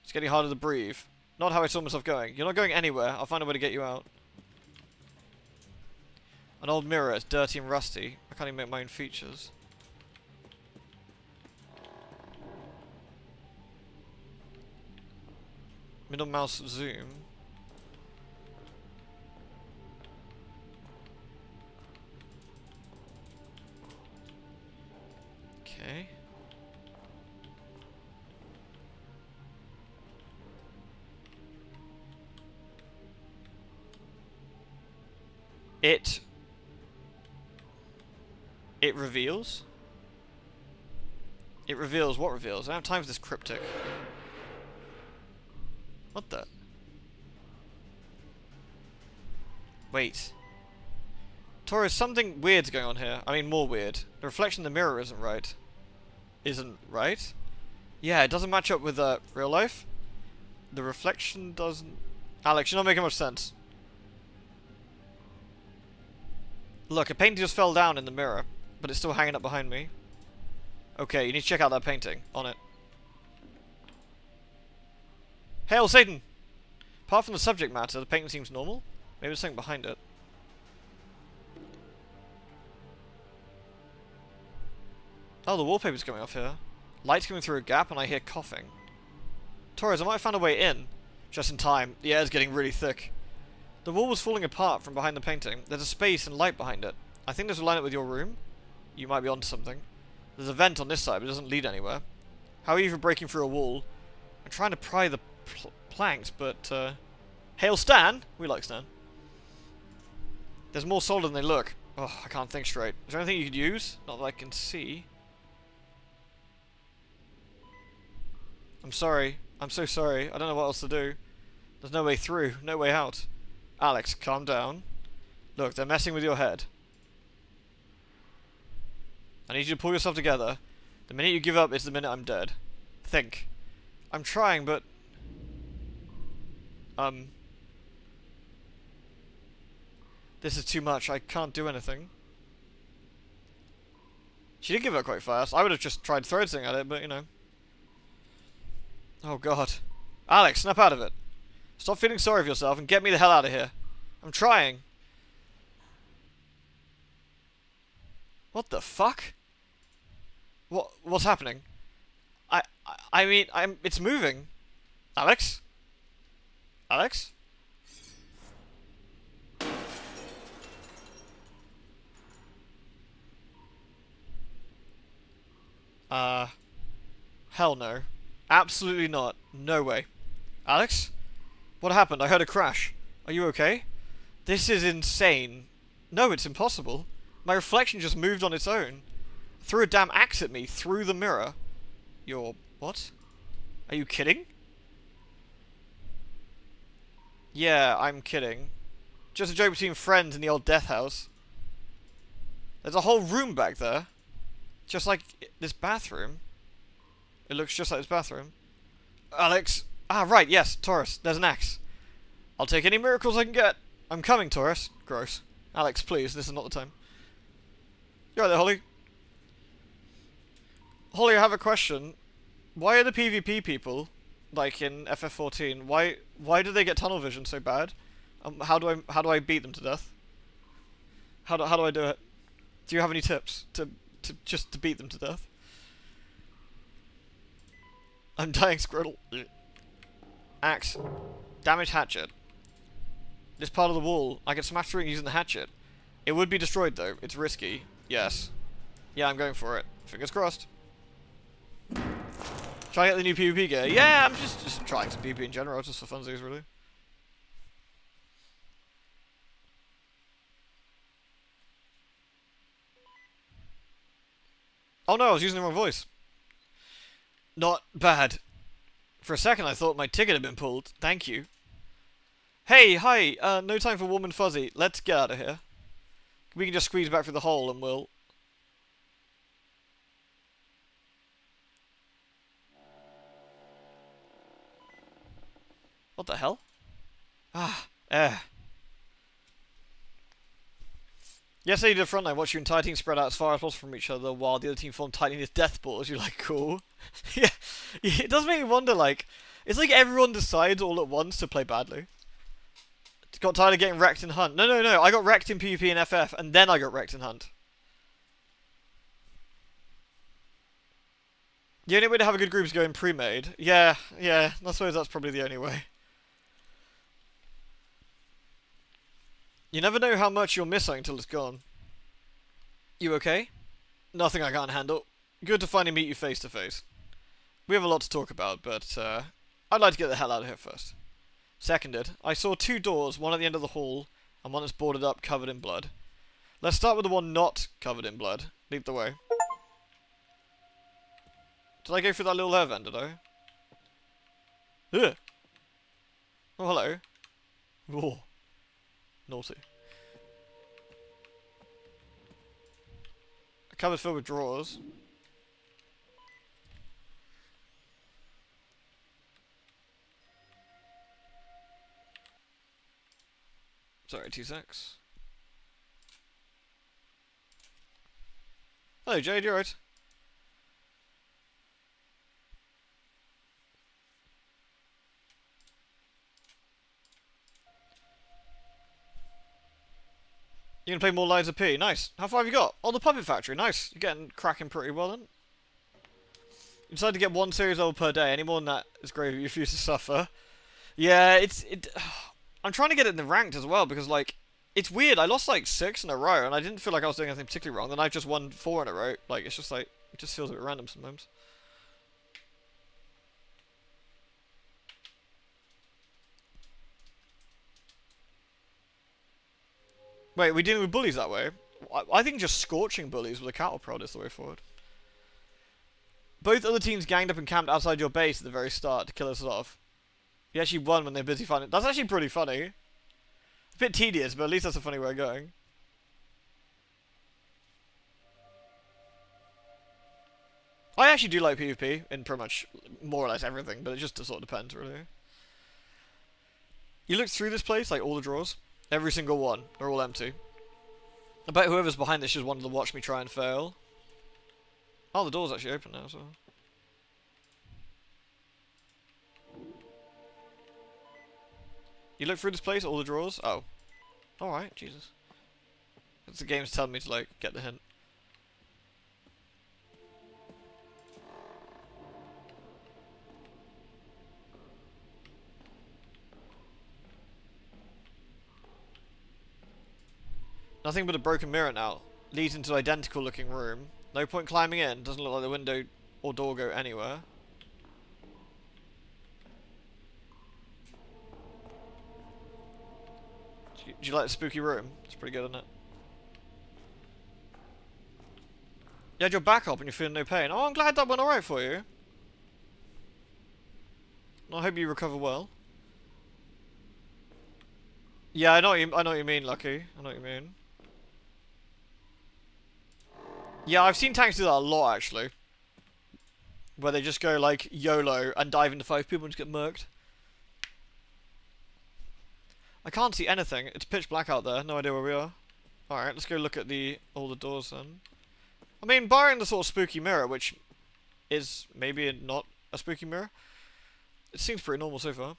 It's getting harder to breathe. Not how I saw myself going. You're not going anywhere. I'll find a way to get you out. An old mirror. It's dirty and rusty. I can't even make my own features. Middle mouse zoom. Okay. It reveals? It reveals what reveals? I don't have time for this cryptic. What the? Wait. Taurus, something weird's going on here. I mean, more weird. The reflection in the mirror isn't right. Isn't right? Yeah, it doesn't match up with real life. The reflection doesn't... Alex, you're not making much sense. Look, a painting just fell down in the mirror, but it's still hanging up behind me. Okay, you need to check out that painting. On it. Hail Satan! Apart from the subject matter, the painting seems normal. Maybe there's something behind it. Oh, the wallpaper's coming off here. Light's coming through a gap and I hear coughing. Torres, I might have found a way in. Just in time. The air's getting really thick. The wall was falling apart from behind the painting. There's a space and light behind it. I think this will line up with your room. You might be onto something. There's a vent on this side, but it doesn't lead anywhere. How are you even breaking through a wall? I'm trying to pry the planks, but... Hail Stan! We like Stan. There's more solid than they look. Oh, I can't think straight. Is there anything you could use? Not that I can see. I'm sorry. I'm so sorry. I don't know what else to do. There's no way through. No way out. Alex, calm down. Look, they're messing with your head. I need you to pull yourself together. The minute you give up is the minute I'm dead. Think. I'm trying, but... This is too much. I can't do anything. She did give up quite fast. I would have just tried throwing something at it, but you know. Oh god. Alex, snap out of it. Stop feeling sorry for yourself and get me the hell out of here. I'm trying. What the fuck? What's happening? I mean, it's moving. Alex? Alex? Hell no. Absolutely not. No way. Alex? What happened? I heard a crash. Are you okay? This is insane. No, it's impossible. My reflection just moved on its own. Threw a damn axe at me through the mirror. You're... what? Are you kidding? Yeah, I'm kidding. Just a joke between friends in the old death house. There's a whole room back there. Just like this bathroom. It looks just like this bathroom. Alex. Ah, right, yes, Taurus. There's an axe. I'll take any miracles I can get. I'm coming, Taurus. Gross. Alex, please, this is not the time. You're right there, Holly. Holly, I have a question. Why are the PvP people, like in FF14, why do they get tunnel vision so bad? How do I beat them to death? How do I do it? Do you have any tips to beat them to death? I'm dying, Squirtle. Axe. Damage hatchet. This part of the wall. I can smash through it using the hatchet. It would be destroyed though. It's risky. Yes. Yeah, I'm going for it. Fingers crossed. Trying to get the new PvP gear. Yeah, I'm just trying some PvP in general, just for funsies, really. Oh no, I was using the wrong voice. Not bad. For a second I thought my ticket had been pulled. Thank you. Hey, hi, no time for warm and fuzzy. Let's get out of here. We can just squeeze back through the hole and we'll... What the hell? Ah, air. Yesterday you did frontline, watch your entire team spread out as far as possible from each other while the other team formed tightly as death balls. You're like, cool. Yeah, it does make me wonder, like, it's like everyone decides all at once to play badly. Got tired of getting wrecked in Hunt. No, I got wrecked in PvP and FF, and then I got wrecked in Hunt. The only way to have a good group is going pre-made. Yeah, I suppose that's probably the only way. You never know how much you'll miss something until it's gone. You okay? Nothing I can't handle. Good to finally meet you face to face. We have a lot to talk about, but I'd like to get the hell out of here first. Seconded. I saw 2 doors, one at the end of the hall, and one that's boarded up, covered in blood. Let's start with the one not covered in blood. Lead the way. Did I go through that little air vent, did I? Ugh. Oh, hello. Whoa. Naughty. A cupboard filled with drawers. Sorry, 2 secs. Hello, Jade, you alright? You gonna play more Lies of P? Nice. How far have you got? Oh, the Puppet Factory. Nice. You're getting cracking pretty well then. You decide to get 1 series level per day. Any more than that is grave. You refuse to suffer. Yeah, I'm trying to get it in the ranked as well because, like, it's weird. I lost like 6 in a row and I didn't feel like I was doing anything particularly wrong. Then I've just won 4 in a row. Like, it's just like, it just feels a bit random sometimes. Wait, are we dealing with bullies that way? I think just scorching bullies with a cattle prod is the way forward. Both other teams ganged up and camped outside your base at the very start to kill us off. You actually won when they're busy finding... That's actually pretty funny. A bit tedious, but at least that's a funny way of going. I actually do like PvP in pretty much more or less everything, but it just sort of depends, really. You look through this place, like all the drawers. Every single one. They're all empty. I bet whoever's behind this just wanted to watch me try and fail. Oh, the door's actually open now, so... You look through this place, all the drawers? Oh. Alright, Jesus. It's the game's telling me to, like, get the hint. Nothing but a broken mirror now. Leads into an identical looking room. No point climbing in. Doesn't look like the window or door go anywhere. Do you like the spooky room? It's pretty good, isn't it? You had your back up and you're feeling no pain. Oh, I'm glad that went alright for you. I hope you recover well. Yeah, I know what you mean, Lucky. I know what you mean. Yeah, I've seen tanks do that a lot, actually. Where they just go, like, YOLO and dive into 5 people and just get murked. I can't see anything. It's pitch black out there. No idea where we are. Alright, let's go look at all the doors then. I mean, barring the sort of spooky mirror, which is maybe not a spooky mirror, it seems pretty normal so far.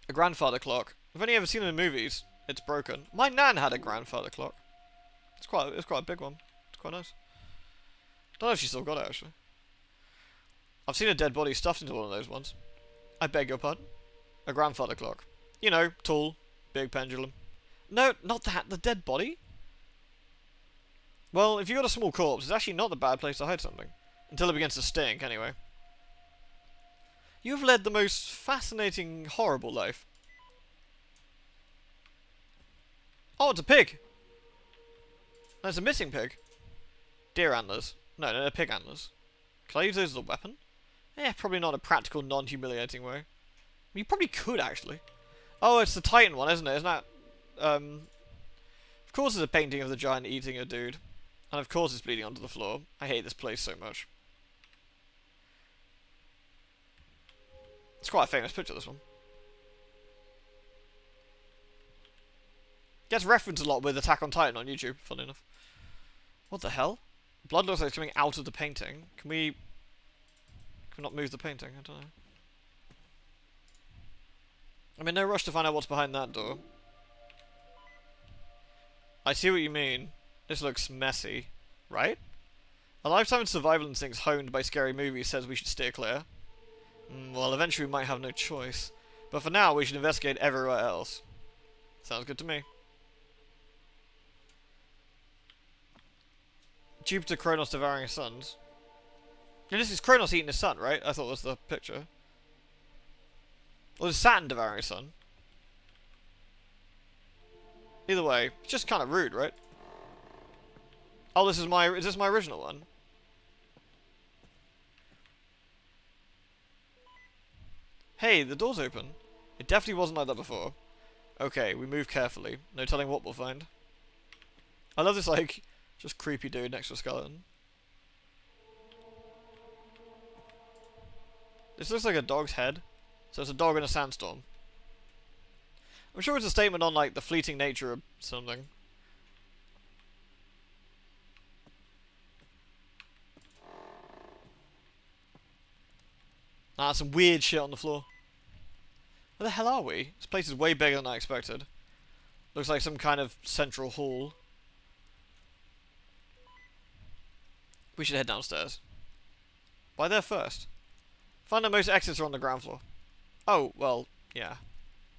A grandfather clock. I've only ever seen it in movies. It's broken. My nan had a grandfather clock. It's quite a big one. It's quite nice. Don't know if she still got it actually. I've seen a dead body stuffed into one of those ones. I beg your pardon. A grandfather clock. You know, tall, big pendulum. No, not that. The dead body. Well, if you got a small corpse, it's actually not the bad place to hide something. Until it begins to stink, anyway. You've led the most fascinating, horrible life. Oh, it's a pig! No, it's a missing pig. Deer antlers. No, they're pig antlers. Can I use those as a weapon? Yeah, probably not a practical, non-humiliating way. You probably could, actually. Oh, it's the Titan one, isn't it? Isn't that... Of course it's a painting of the giant eating a dude. And of course it's bleeding onto the floor. I hate this place so much. It's quite a famous picture, this one. Gets referenced a lot with Attack on Titan on YouTube, funny enough. What the hell? Blood looks like it's coming out of the painting. Can we not move the painting? I don't know. I'm in no rush to find out what's behind that door. I see what you mean. This looks messy. Right? A lifetime of survival instincts honed by scary movies says we should steer clear. Well, eventually we might have no choice. But for now, we should investigate everywhere else. Sounds good to me. Jupiter Kronos devouring his sons. And this is Kronos eating his son, right? I thought that was the picture. Or is Saturn devouring his son? Either way, it's just kind of rude, right? Oh, is this my original one? Hey, the door's open. It definitely wasn't like that before. Okay, we move carefully. No telling what we'll find. I love this, like, just creepy dude next to a skeleton. This looks like a dog's head. So it's a dog in a sandstorm. I'm sure it's a statement on, like, the fleeting nature of something. Ah, some weird shit on the floor. Where the hell are we? This place is way bigger than I expected. Looks like some kind of central hall. We should head downstairs. Why there first? Find out most exits are on the ground floor. Oh, well, yeah.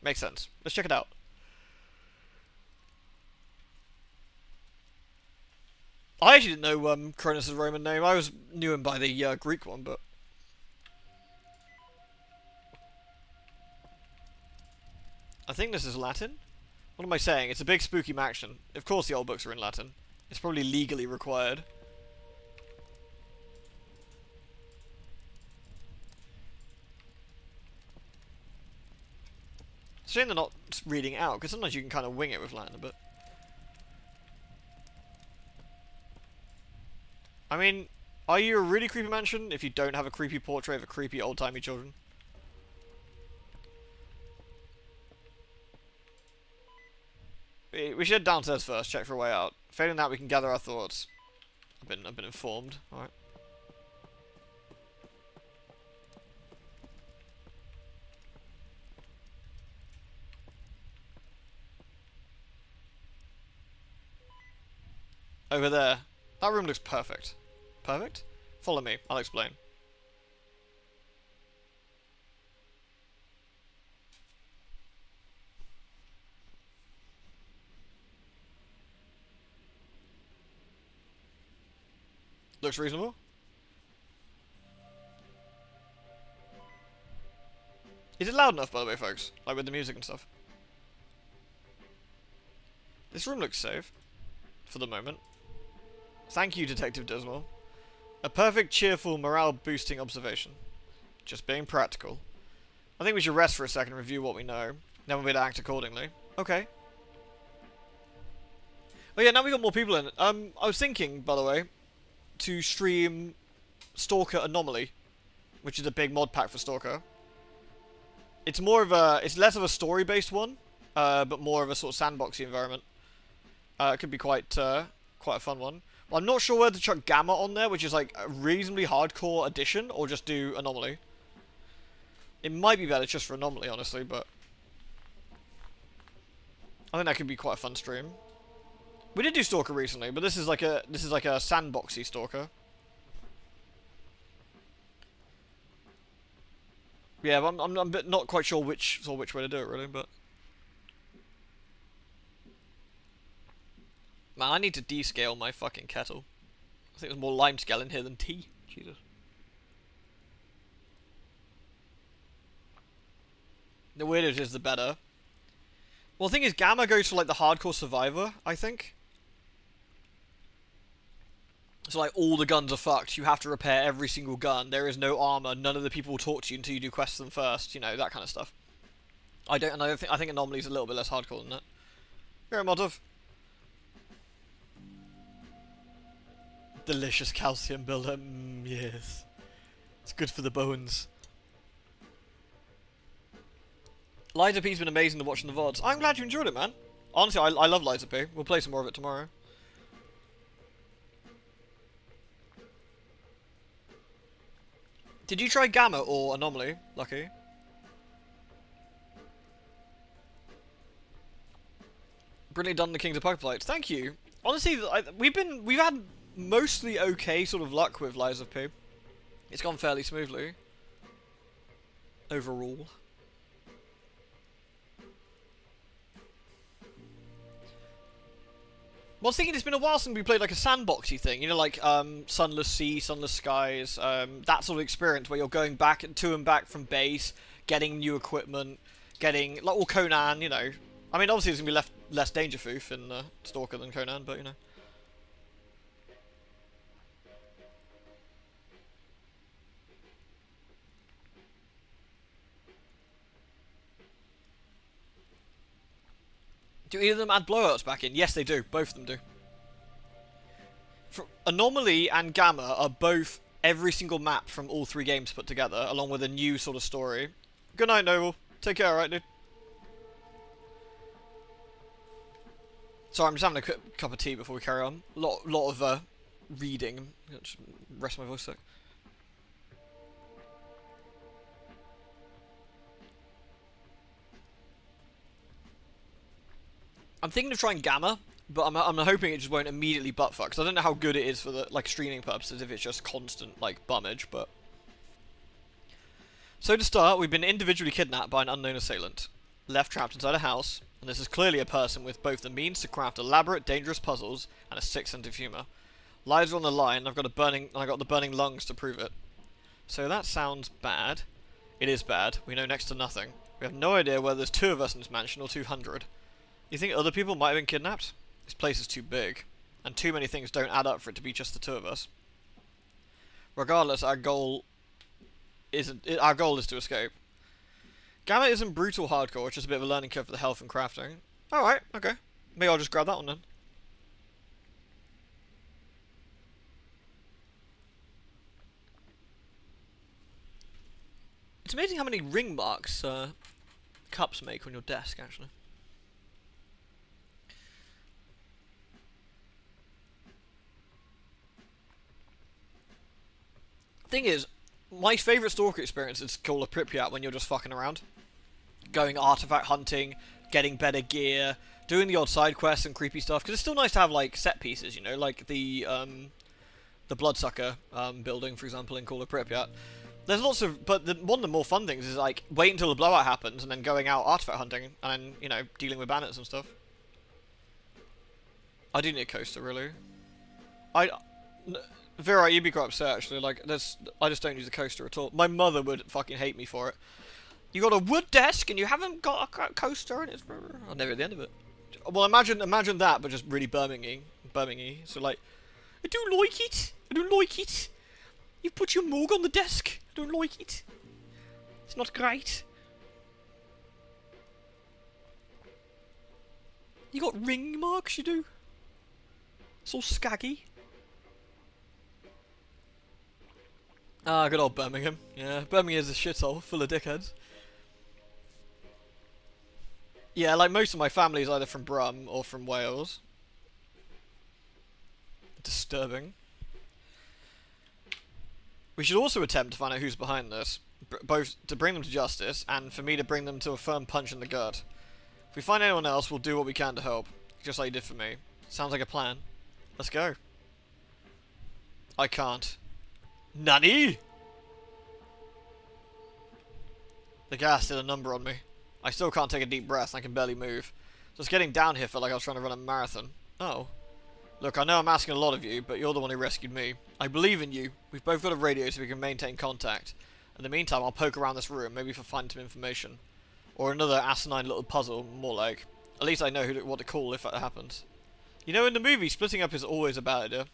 Makes sense. Let's check it out. I actually didn't know Cronus' Roman name. I knew him by the Greek one, but... I think this is Latin? What am I saying? It's a big spooky action. Of course the old books are in Latin. It's probably legally required. It's a shame they're not reading out, because sometimes you can kind of wing it with Latin a bit. I mean, are you a really creepy mansion if you don't have a creepy portrait of a creepy old-timey children? We should head downstairs first, check for a way out. Failing that, we can gather our thoughts. I've been informed. Alright. Over there. That room looks perfect. Perfect? Follow me, I'll explain. Looks reasonable. Is it loud enough, by the way, folks? Like with the music and stuff. This room looks safe. For the moment. Thank you, Detective Dismal. A perfect, cheerful, morale-boosting observation. Just being practical. I think we should rest for a second and review what we know. Then we'll be able to act accordingly. Okay. Oh yeah, now we got more people in. I was thinking, by the way, to stream Stalker Anomaly, which is a big mod pack for Stalker. It's less of a story-based one, but more of a sort of sandboxy environment. It could be quite a fun one. Well, I'm not sure whether to chuck Gamma on there, which is like a reasonably hardcore addition, or just do Anomaly. It might be better just for Anomaly, honestly, but... I think that could be quite a fun stream. We did do Stalker recently, but this is like a sandboxy Stalker. Yeah, but I'm a bit not quite sure which way to do it really, but man, I need to descale my fucking kettle. I think there's more lime scale in here than tea. Jesus. The weirder it is, the better. Well, the thing is, Gamma goes for like the hardcore survivor, I think. So like all the guns are fucked. You have to repair every single gun. There is no armor. None of the people will talk to you until you do quests them first. You know, that kind of stuff. I think Anomaly's a little bit less hardcore than that. You're a Modov. Delicious calcium builder. Yes. It's good for the bones. Liza P's been amazing to watch in the VODs. I'm glad you enjoyed it, man. Honestly, I love Liza P. We'll play some more of it tomorrow. Did you try Gamma or Anomaly, Lucky? Brilliantly done, the Kings of Pokeplites. Thank you. Honestly, we've had mostly okay sort of luck with Liza P. It's gone fairly smoothly. Overall. Well, I was thinking it's been a while since we played like a sandboxy thing, you know, like Sunless Sea, Sunless Skies, that sort of experience where you're going back to and back from base, getting new equipment, getting like all Conan, you know. I mean, obviously there's gonna be less Dangerfoof in Stalker than Conan, but you know. Do either of them add blowouts back in? Yes, they do. Both of them do. Anomaly and Gamma are both every single map from all three games put together, along with a new sort of story. Good night, Noble. Take care, alright, dude? Sorry, I'm just having a quick cup of tea before we carry on. Lot of reading. Just rest my voice a sec. I'm thinking of trying Gamma, but I'm hoping it just won't immediately buttfuck, because I don't know how good it is for the like streaming purposes if it's just constant like bummage, but... So to start, we've been individually kidnapped by an unknown assailant, left trapped inside a house, and this is clearly a person with both the means to craft elaborate, dangerous puzzles and a sick sense of humour. Lives are on the line, and I got the burning lungs to prove it. So that sounds bad. It is bad. We know next to nothing. We have no idea whether there's 2 of us in this mansion or 200. You think other people might have been kidnapped? This place is too big, and too many things don't add up for it to be just the 2 of us. Regardless, our goal is to escape. Gamma isn't brutal hardcore, it's just a bit of a learning curve for the health and crafting. Alright, okay. Maybe I'll just grab that one then. It's amazing how many ring marks cups make on your desk, actually. Thing is, my favourite Stalker experience is Call of Pripyat when you're just fucking around. Going artifact hunting, getting better gear, doing the odd side quests and creepy stuff, because it's still nice to have, like, set pieces, you know, like the Bloodsucker building, for example, in Call of Pripyat. There's lots of, but one of the more fun things is, like, wait until the blowout happens and then going out artifact hunting and then, you know, dealing with bandits and stuff. I do need a coaster, really. Vera, you'd be quite upset, actually. Like, I just don't use the coaster at all. My mother would fucking hate me for it. You got a wood desk and you haven't got a coaster, and it's... I'll never at the end of it. Well, imagine that, but just really Birmingy. So, like, I don't like it. I don't like it. You've put your Moog on the desk. I don't like it. It's not great. You got ring marks, you do. It's all scaggy. Ah, good old Birmingham. Yeah, Birmingham is a shithole, full of dickheads. Yeah, like most of my family is either from Brum or from Wales. Disturbing. We should also attempt to find out who's behind this, both to bring them to justice and for me to bring them to a firm punch in the gut. If we find anyone else, we'll do what we can to help. Just like you did for me. Sounds like a plan. Let's go. I can't. Nani? The gas did a number on me. I still can't take a deep breath and I can barely move. Just getting down here felt like I was trying to run a marathon. Oh. Look, I know I'm asking a lot of you, but you're the one who rescued me. I believe in you. We've both got a radio so we can maintain contact. In the meantime, I'll poke around this room, maybe for finding some information. Or another asinine little puzzle, more like. At least I know what to call if that happens. You know, in the movie, splitting up is always a bad idea.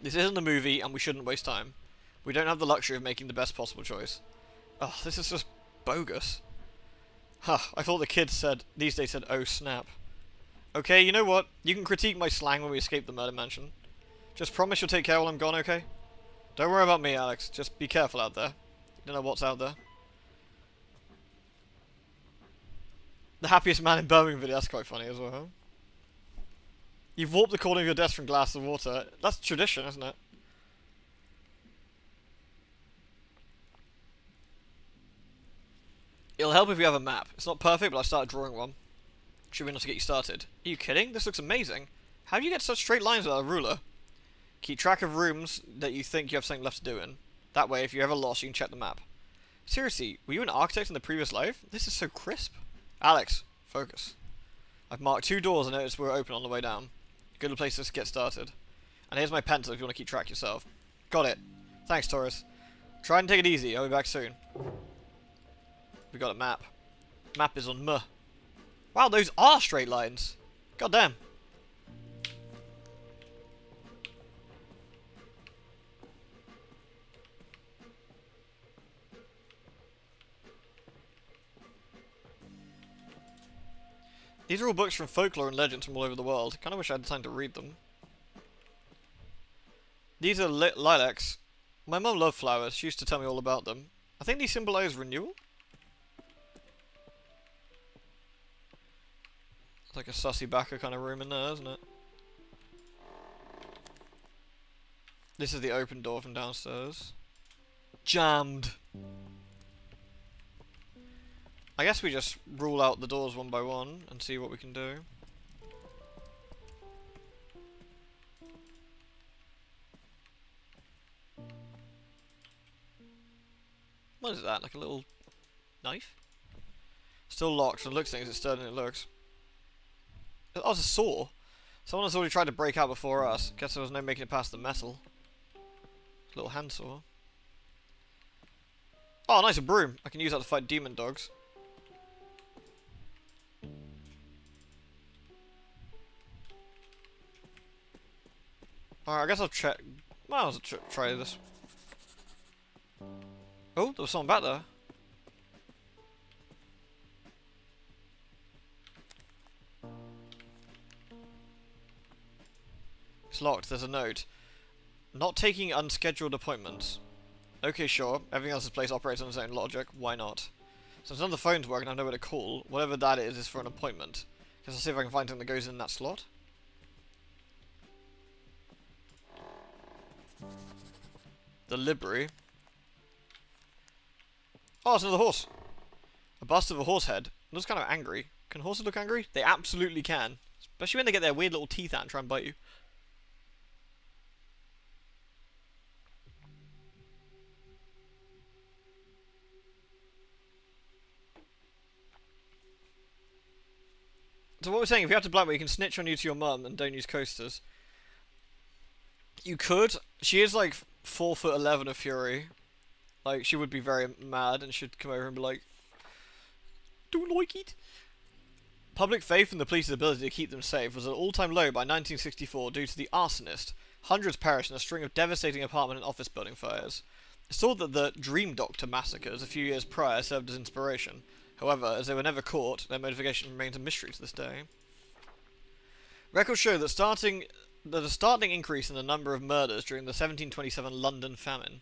This isn't a movie, and we shouldn't waste time. We don't have the luxury of making the best possible choice. Oh, this is just bogus. Huh, I thought the kids said, these days said, oh snap. Okay, you know what? You can critique my slang when we escape the murder mansion. Just promise you'll take care while I'm gone, okay? Don't worry about me, Alex. Just be careful out there. You don't know what's out there. The happiest man in Birmingham video, that's quite funny as well, huh? You've warped the corner of your desk from glass to water. That's tradition, isn't it? It'll help if you have a map. It's not perfect, but I started drawing one. Should be enough to get you started. Are you kidding? This looks amazing. How do you get such straight lines without a ruler? Keep track of rooms that you think you have something left to do in. That way, if you're ever lost, you can check the map. Seriously, were you an architect in the previous life? This is so crisp. Alex, focus. I've marked 2 doors and noticed we're open on the way down. Good place to get started. And here's my pencil if you want to keep track yourself. Got it. Thanks, Taurus. Try and take it easy. I'll be back soon. We got a map. Map is on M. Wow, those are straight lines. God damn. These are all books from folklore and legends from all over the world. Kinda wish I had time to read them. These are lilacs. My mum loved flowers. She used to tell me all about them. I think these symbolize renewal? It's like a sussy backer kind of room in there, isn't it? This is the open door from downstairs. Jammed. I guess we just rule out the doors one by one and see what we can do. What is that? Like a little knife? Still locked. It looks things. It's sturdy than it looks. Oh, it's a saw. Someone has already tried to break out before us. Guess there was no making it past the metal. Little hand saw. Oh, nice, a broom. I can use that to fight demon dogs. Alright, I guess I'll check. Might as well try this. Oh, there was someone back there. It's locked. There's a note. Not taking unscheduled appointments. Okay, sure. Everything else in place operates on its own logic. Why not? Since none of the phones work and I have nowhere to call, whatever that is for an appointment. Guess I'll see if I can find something that goes in that slot. The library. Oh, it's another horse. A bust of a horse head. It looks kind of angry. Can horses look angry? They absolutely can. Especially when they get their weird little teeth out and try and bite you. So what we're saying, if you have to blackmail, you can snitch on you to your mum and don't use coasters. You could. She is like 4'11" of fury. Like, she would be very mad and she'd come over and be like, don't like it. Public faith in the police's ability to keep them safe was at an all-time low by 1964 due to the arsonist. Hundreds perished in a string of devastating apartment and office building fires. It's thought that the Dream Doctor massacres a few years prior served as inspiration. However, as they were never caught, their motivation remains a mystery to this day. Records show that a startling increase in the number of murders during the 1727 London famine.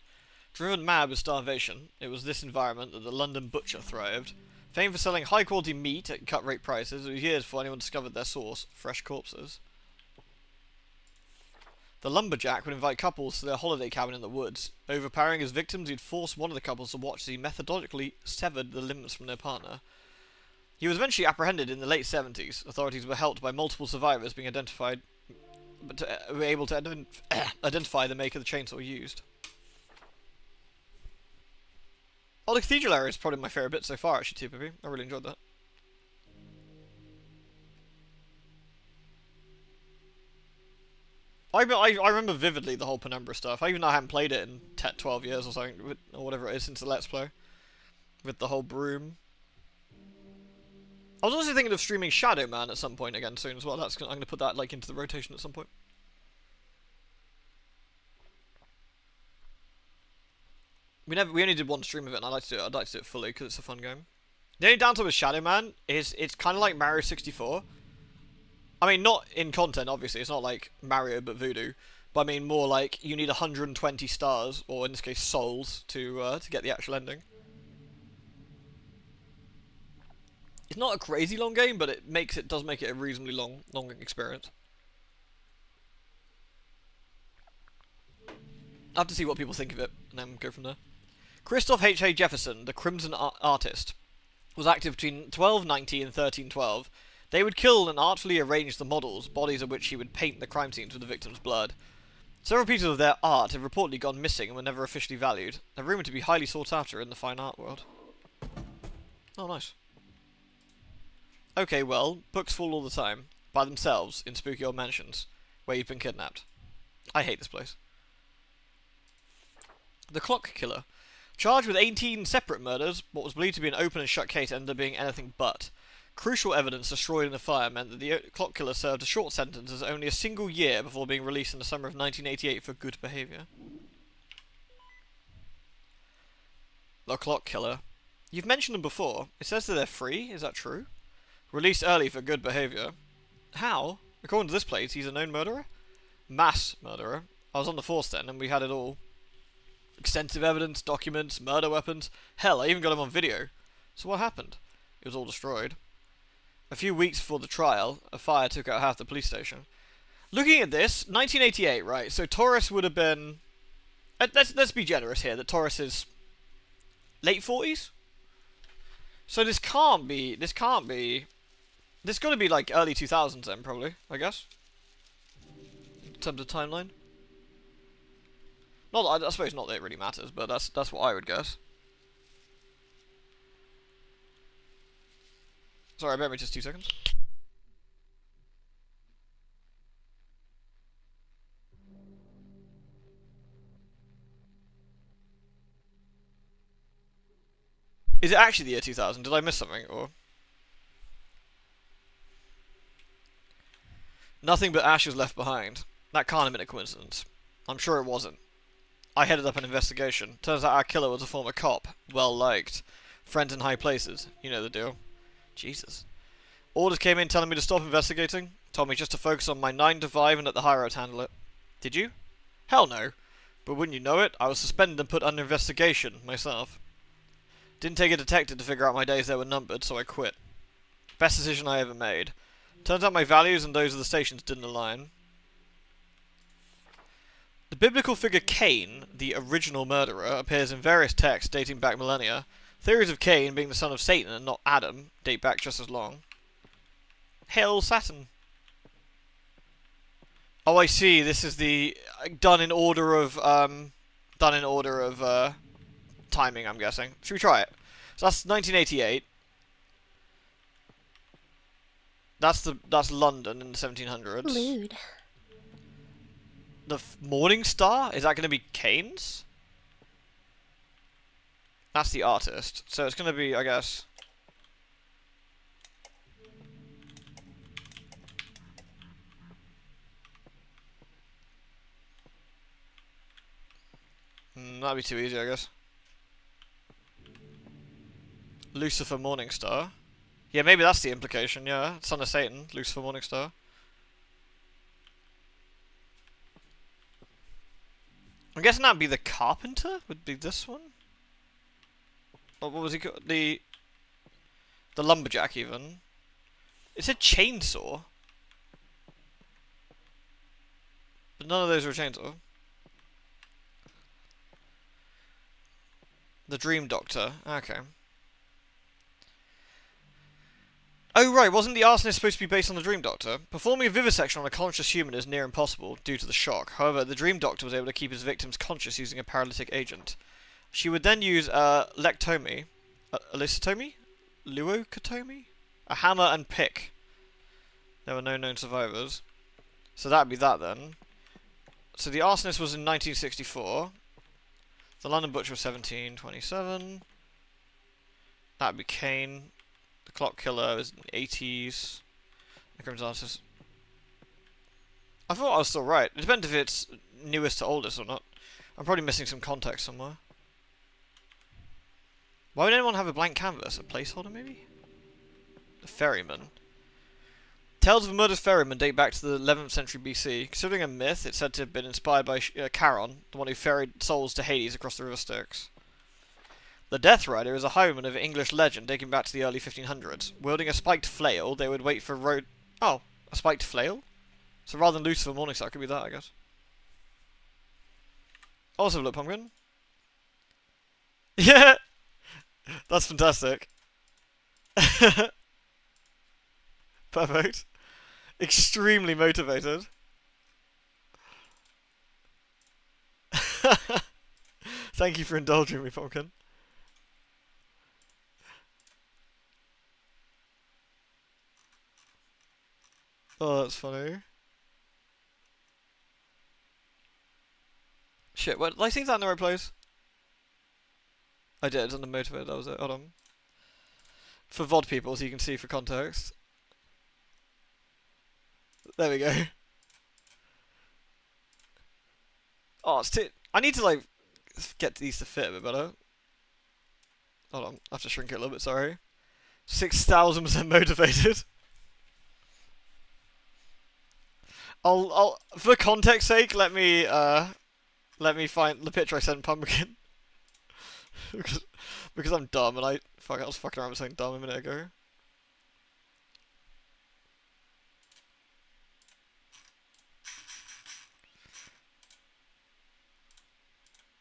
Driven mad with starvation, it was this environment that the London butcher thrived. Famed for selling high-quality meat at cut-rate prices, it was years before anyone discovered their source, fresh corpses. The lumberjack would invite couples to their holiday cabin in the woods. Overpowering his victims, he'd force one of the couples to watch as he methodically severed the limbs from their partner. He was eventually apprehended in the late 70s. Authorities were helped by multiple survivors being identified, but were able to identify the make of the chainsaw used. Oh, the cathedral area is probably my favourite bit so far, actually, TPP. I really enjoyed that. I remember vividly the whole Penumbra stuff. Even though I haven't played it in 10, 12 years or something, or whatever it is since the Let's Play. With the whole broom. I was also thinking of streaming Shadow Man at some point again soon as well. I'm going to put that like into the rotation at some point. We only did one stream of it, and I'd like to do it fully because it's a fun game. The only downside with Shadow Man is it's kind of like Mario 64. I mean, not in content, obviously. It's not like Mario but Voodoo. But I mean, more like you need 120 stars, or in this case, souls, to get the actual ending. It's not a crazy long game, but it does make it a reasonably long experience. I have to see what people think of it, and then go from there. Christoph H.A. Jefferson, the Crimson Artist, was active between 1290 and 1312. They would kill and artfully arrange the models, bodies of which he would paint the crime scenes with the victim's blood. Several pieces of their art have reportedly gone missing and were never officially valued. They're rumoured to be highly sought after in the fine art world. Oh, nice. Okay, well, books fall all the time, by themselves, in spooky old mansions, where you've been kidnapped. I hate this place. The Clock Killer. Charged with 18 separate murders, what was believed to be an open and shut case ended up being anything but. Crucial evidence destroyed in the fire meant that the Clock Killer served a short sentence as only a single year before being released in the summer of 1988 for good behaviour. The Clock Killer. You've mentioned them before. It says that they're free, is that true? Released early for good behaviour. How? According to this place, he's a known murderer? Mass murderer. I was on the force then, and we had it all. Extensive evidence, documents, murder weapons. Hell, I even got him on video. So what happened? It was all destroyed. A few weeks before the trial, a fire took out half the police station. Looking at this, 1988, right? So Taurus would have been... Let's be generous here, that Taurus is... late 40s? So this can't be... This got to be like early 2000s then, probably, I guess. In terms of timeline. Not that I suppose not that it really matters, but that's what I would guess. Sorry, bear with me just 2 seconds. Is it actually the year 2000? Did I miss something, or...? Nothing but ashes left behind. That can't have been a coincidence. I'm sure it wasn't. I headed up an investigation. Turns out our killer was a former cop. Well liked. Friends in high places. You know the deal. Jesus. Orders came in telling me to stop investigating. Told me just to focus on my 9 to 5 and let the higher-ups handle it. Did you? Hell no. But wouldn't you know it, I was suspended and put under investigation, myself. Didn't take a detective to figure out my days there were numbered, so I quit. Best decision I ever made. Turns out my values and those of the stations didn't align. The biblical figure Cain, the original murderer, appears in various texts dating back millennia. Theories of Cain being the son of Satan and not Adam date back just as long. Hail Saturn. Oh, I see. This is the done in order of timing, I'm guessing. Should we try it? So that's 1988. That's London in the 1700s. Lewd. The Morning Star? Is that going to be Cain's? That's the artist. So it's going to be, I guess... that'd be too easy, I guess. Lucifer Morningstar. Yeah, maybe that's the implication, yeah. Son of Satan, Lucifer Morningstar. I'm guessing that'd be the Carpenter? Would be this one? Or what was he called? The Lumberjack, even. It said Chainsaw. But none of those were Chainsaw. The Dream Doctor. Okay. Oh right, wasn't the arsonist supposed to be based on the Dream Doctor? Performing a vivisection on a conscious human is near impossible due to the shock. However, the Dream Doctor was able to keep his victims conscious using a paralytic agent. She would then use lectomy, elicitomy, luocotomy, a hammer and pick. There were no known survivors, so that'd be that then. So the arsonist was in 1964. The London Butcher was 1727. That'd be Kane. The Clock Killer was in the 80s. The Crimson Artist. I thought I was still right. It depends if it's newest to oldest or not. I'm probably missing some context somewhere. Why would anyone have a blank canvas? A placeholder, maybe? The Ferryman. Tales of a murderous ferryman date back to the 11th century BC. Considering a myth, it's said to have been inspired by Charon, the one who ferried souls to Hades across the river Styx. The Death Rider is a highwayman of English legend dating back to the early 1500s. Wielding a spiked flail, they would wait for road... Oh, a spiked flail? So rather than Lucifer Morningstar, it could be that, I guess. Also, look, Pumpkin. Yeah! That's fantastic. Perfect. Extremely motivated. Thank you for indulging me, Pumpkin. Oh, that's funny. Shit, what, did I see that in the right place? I did, under motivated, that was it. Hold on. For VOD people, so you can see for context. There we go. Oh, it's I need to, like, get these to fit a bit better. Hold on, I have to shrink it a little bit, sorry. 6,000% motivated. I'll, for context sake, let me find the picture I sent Pumpkin. because I'm dumb and I was fucking around with something dumb a minute ago.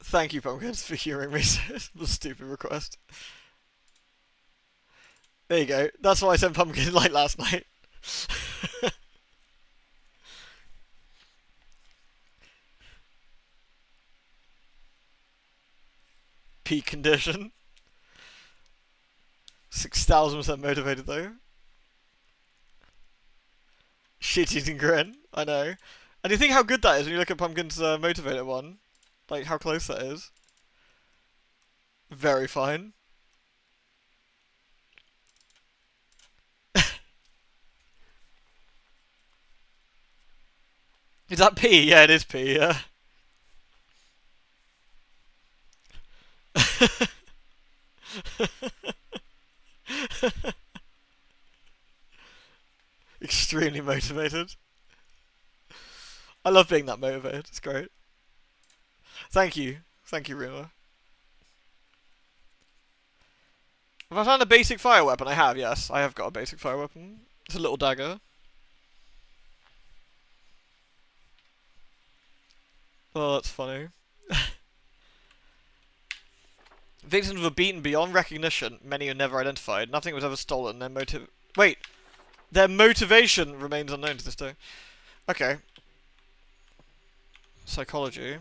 Thank you, Pumpkins, for humouring me. The stupid request. There you go. That's why I sent Pumpkin like last night. Peak condition. 6,000% motivated though. Shit-eating grin. I know. And you think how good that is when you look at Pumpkin's motivated one? Like how close that is. Very fine. Is that P? Yeah, it is P, yeah. Extremely motivated. I love being that motivated. It's great. Thank you. Thank you, Rima. Have I found a basic fire weapon? I have, yes. I have got a basic fire weapon. It's a little dagger. Oh, that's funny. Victims were beaten beyond recognition. Many are never identified. Nothing was ever stolen. Their motivation remains unknown to this day. Okay. Psychology.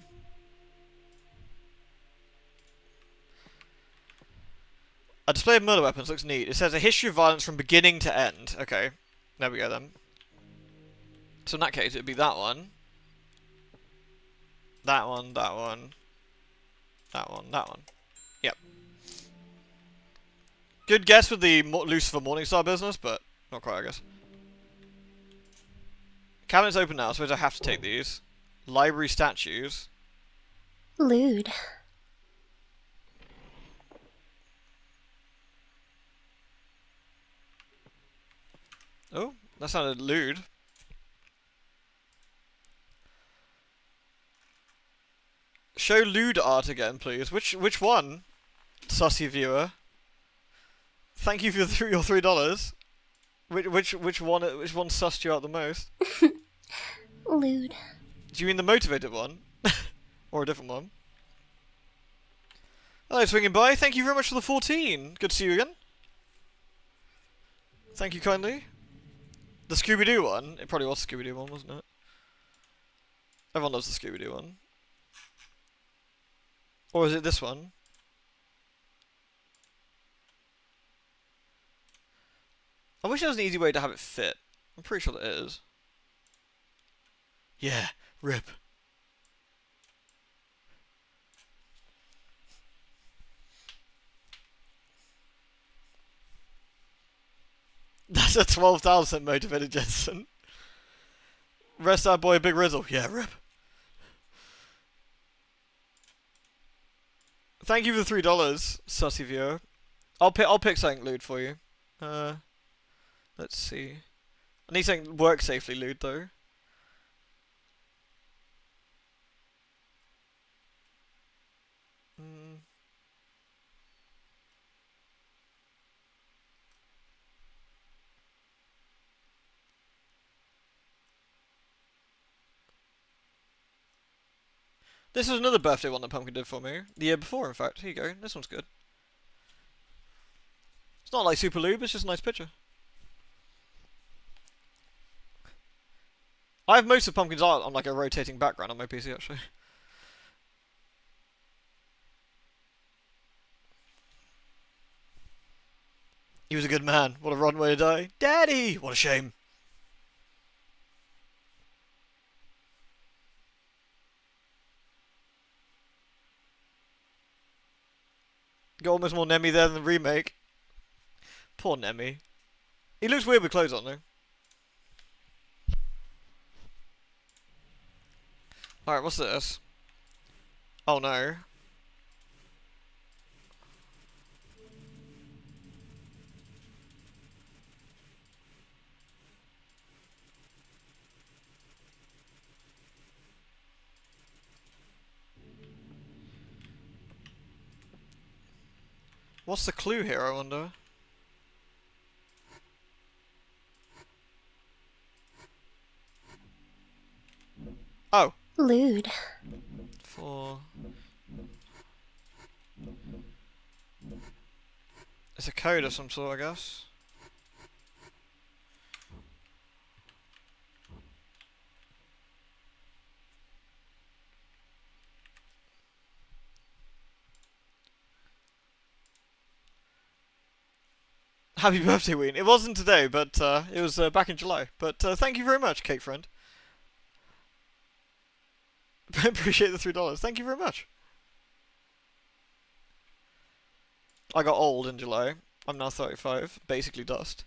A display of murder weapons looks neat. It says a history of violence from beginning to end. Okay. There we go then. So in that case, it'd be that one. That one, that one. That one, that one. Yep. Good guess with the Lucifer Morningstar business, but not quite, I guess. Cabinet's open now, so I have to take these. Library statues. Lewd. Oh, that sounded lewd. Show lewd art again, please. Which one? Sussy viewer. Thank you for your $3. Which one sussed you out the most? Lewd. Do you mean the motivated one? Or a different one? Hello, swinging by. Thank you very much for the 14. Good to see you again. Thank you kindly. The Scooby-Doo one? It probably was the Scooby-Doo one, wasn't it? Everyone loves the Scooby-Doo one. Or is it this one? I wish there was an easy way to have it fit. I'm pretty sure there is. Yeah, rip. That's a 12,000 motivated Jensen. Rest that boy, Big Rizzle. Yeah, rip. Thank you for the $3, sussy viewer. I'll pick something lewd for you. Let's see. I need something work safely lewd though. This is another birthday one that Pumpkin did for me. The year before, in fact. Here you go. This one's good. It's not like super lube, it's just a nice picture. I have most of Pumpkin's art on like a rotating background on my PC actually. He was a good man. What a rotten way to die. Daddy! What a shame. Got almost more Nemi there than the remake. Poor Nemi. He looks weird with clothes on though. Alright, what's this? Oh no. What's the clue here, I wonder? Oh. Lewd. It's a code of some sort, I guess. Happy birthday, Ween. It wasn't today, but it was back in July. But thank you very much, cake friend. Appreciate the $3. Thank you very much. I got old in July. I'm now 35. Basically dust.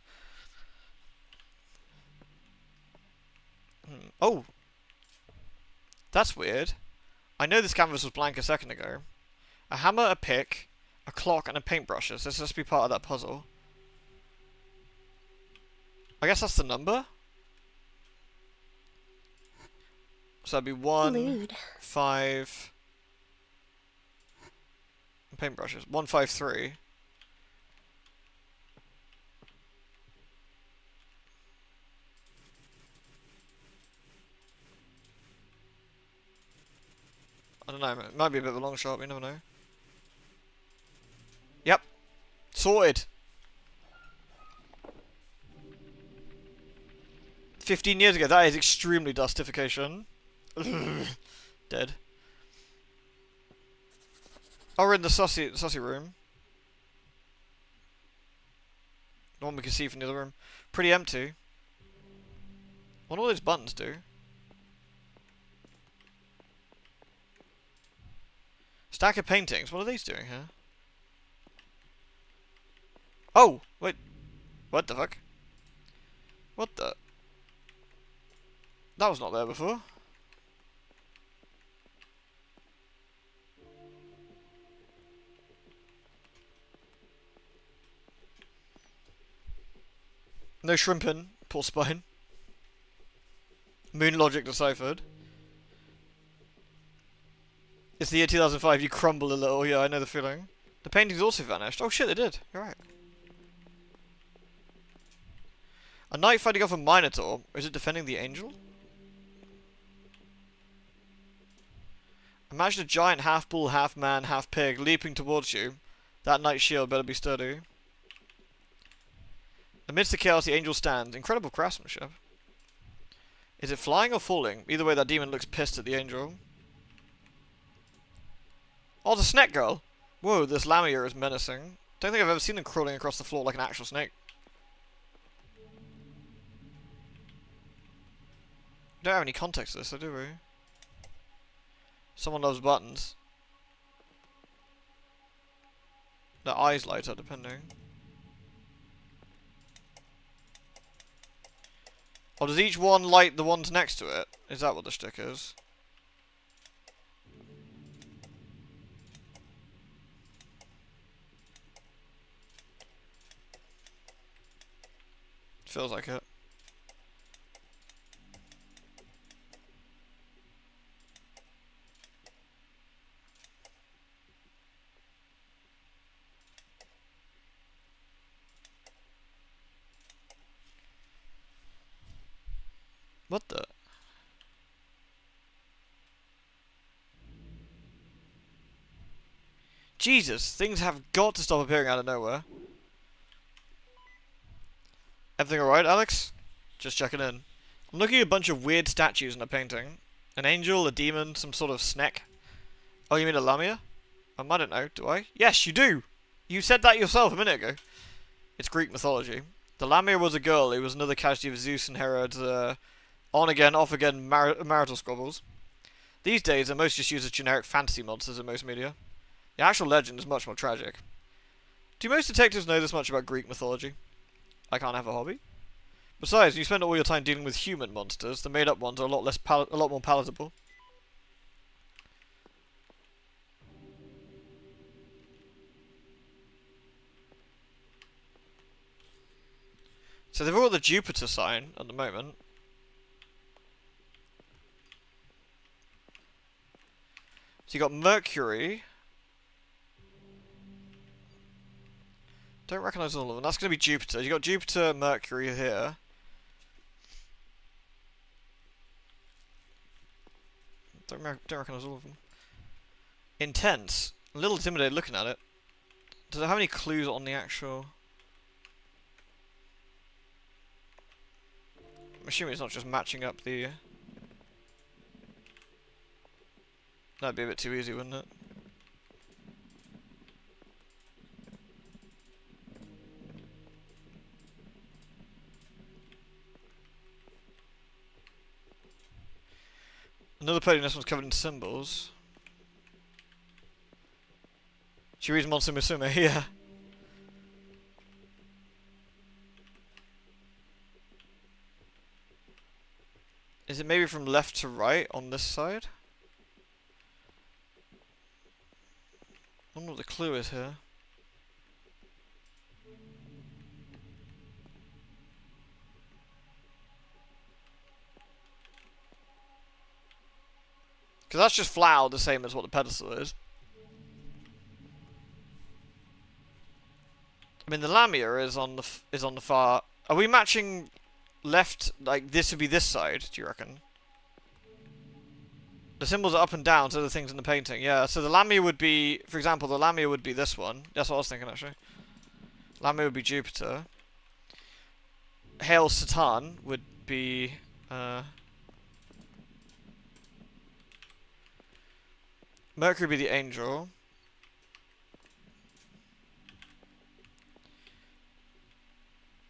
Oh! That's weird. I know this canvas was blank a second ago. A hammer, a pick, a clock, and a paintbrushes. This has to be part of that puzzle. I guess that's the number? So that'd be 1, Lewd. 5... Paintbrushes. 1, 5, 3. I don't know, it might be a bit of a long shot, we never know. Yep. Sorted. 15 years ago, that is extremely dustification. Dead. Oh, we're in the sussy room. The one we can see from the other room. Pretty empty. What do all those buttons do? Stack of paintings. What are these doing here? Oh! Wait. What the fuck? What the? That was not there before. No shrimping. Poor spine. Moon logic deciphered. It's the year 2005, you crumble a little, yeah, I know the feeling. The paintings also vanished. Oh shit, they did. You're right. A knight fighting off a minotaur. Or is it defending the angel? Imagine a giant half bull, half man, half pig leaping towards you. That knight's shield better be sturdy. Amidst the chaos, the angel stands. Incredible craftsmanship. Is it flying or falling? Either way, that demon looks pissed at the angel. Oh, it's a snake girl! Whoa, this Lamia is menacing. Don't think I've ever seen them crawling across the floor like an actual snake. We don't have any context to this, do we? Someone loves buttons. Their eyes light up, depending. Or does each one light the ones next to it? Is that what the shtick is? Feels like it. What the? Jesus, things have got to stop appearing out of nowhere. Everything alright, Alex? Just checking in. I'm looking at a bunch of weird statues in a painting. An angel, a demon, some sort of snake. Oh, you mean a Lamia? I don't know, do I? Yes, you do! You said that yourself a minute ago. It's Greek mythology. The Lamia was a girl who was another casualty of Zeus and Herod's on-again, off-again marital squabbles. These days, they're most just used as generic fantasy monsters in most media. The actual legend is much more tragic. Do most detectives know this much about Greek mythology? I can't have a hobby. Besides, when you spend all your time dealing with human monsters, the made-up ones are a lot more palatable. So they've all got the Jupiter sign at the moment. So you got Mercury. Don't recognise all of them. That's going to be Jupiter. You got Jupiter, Mercury here. Don't recognise all of them. Intense. A little intimidated looking at it. Does it have any clues on the actual? I'm assuming it's not just matching up the. That'd be a bit too easy, wouldn't it? Another podium, this one's covered in symbols. She reads Monster Musume, yeah. Is it maybe from left to right on this side? I wonder what the clue is here. Because that's just flat out the same as what the pedestal is. I mean, the Lamia is on the far. Are we matching left? Like this would be this side? Do you reckon? The symbols are up and down, so the things in the painting. Yeah. So the Lamia would be, for example, the Lamia would be this one. That's what I was thinking actually. Lamia would be Jupiter. Hail Satan would be. Mercury would be the angel.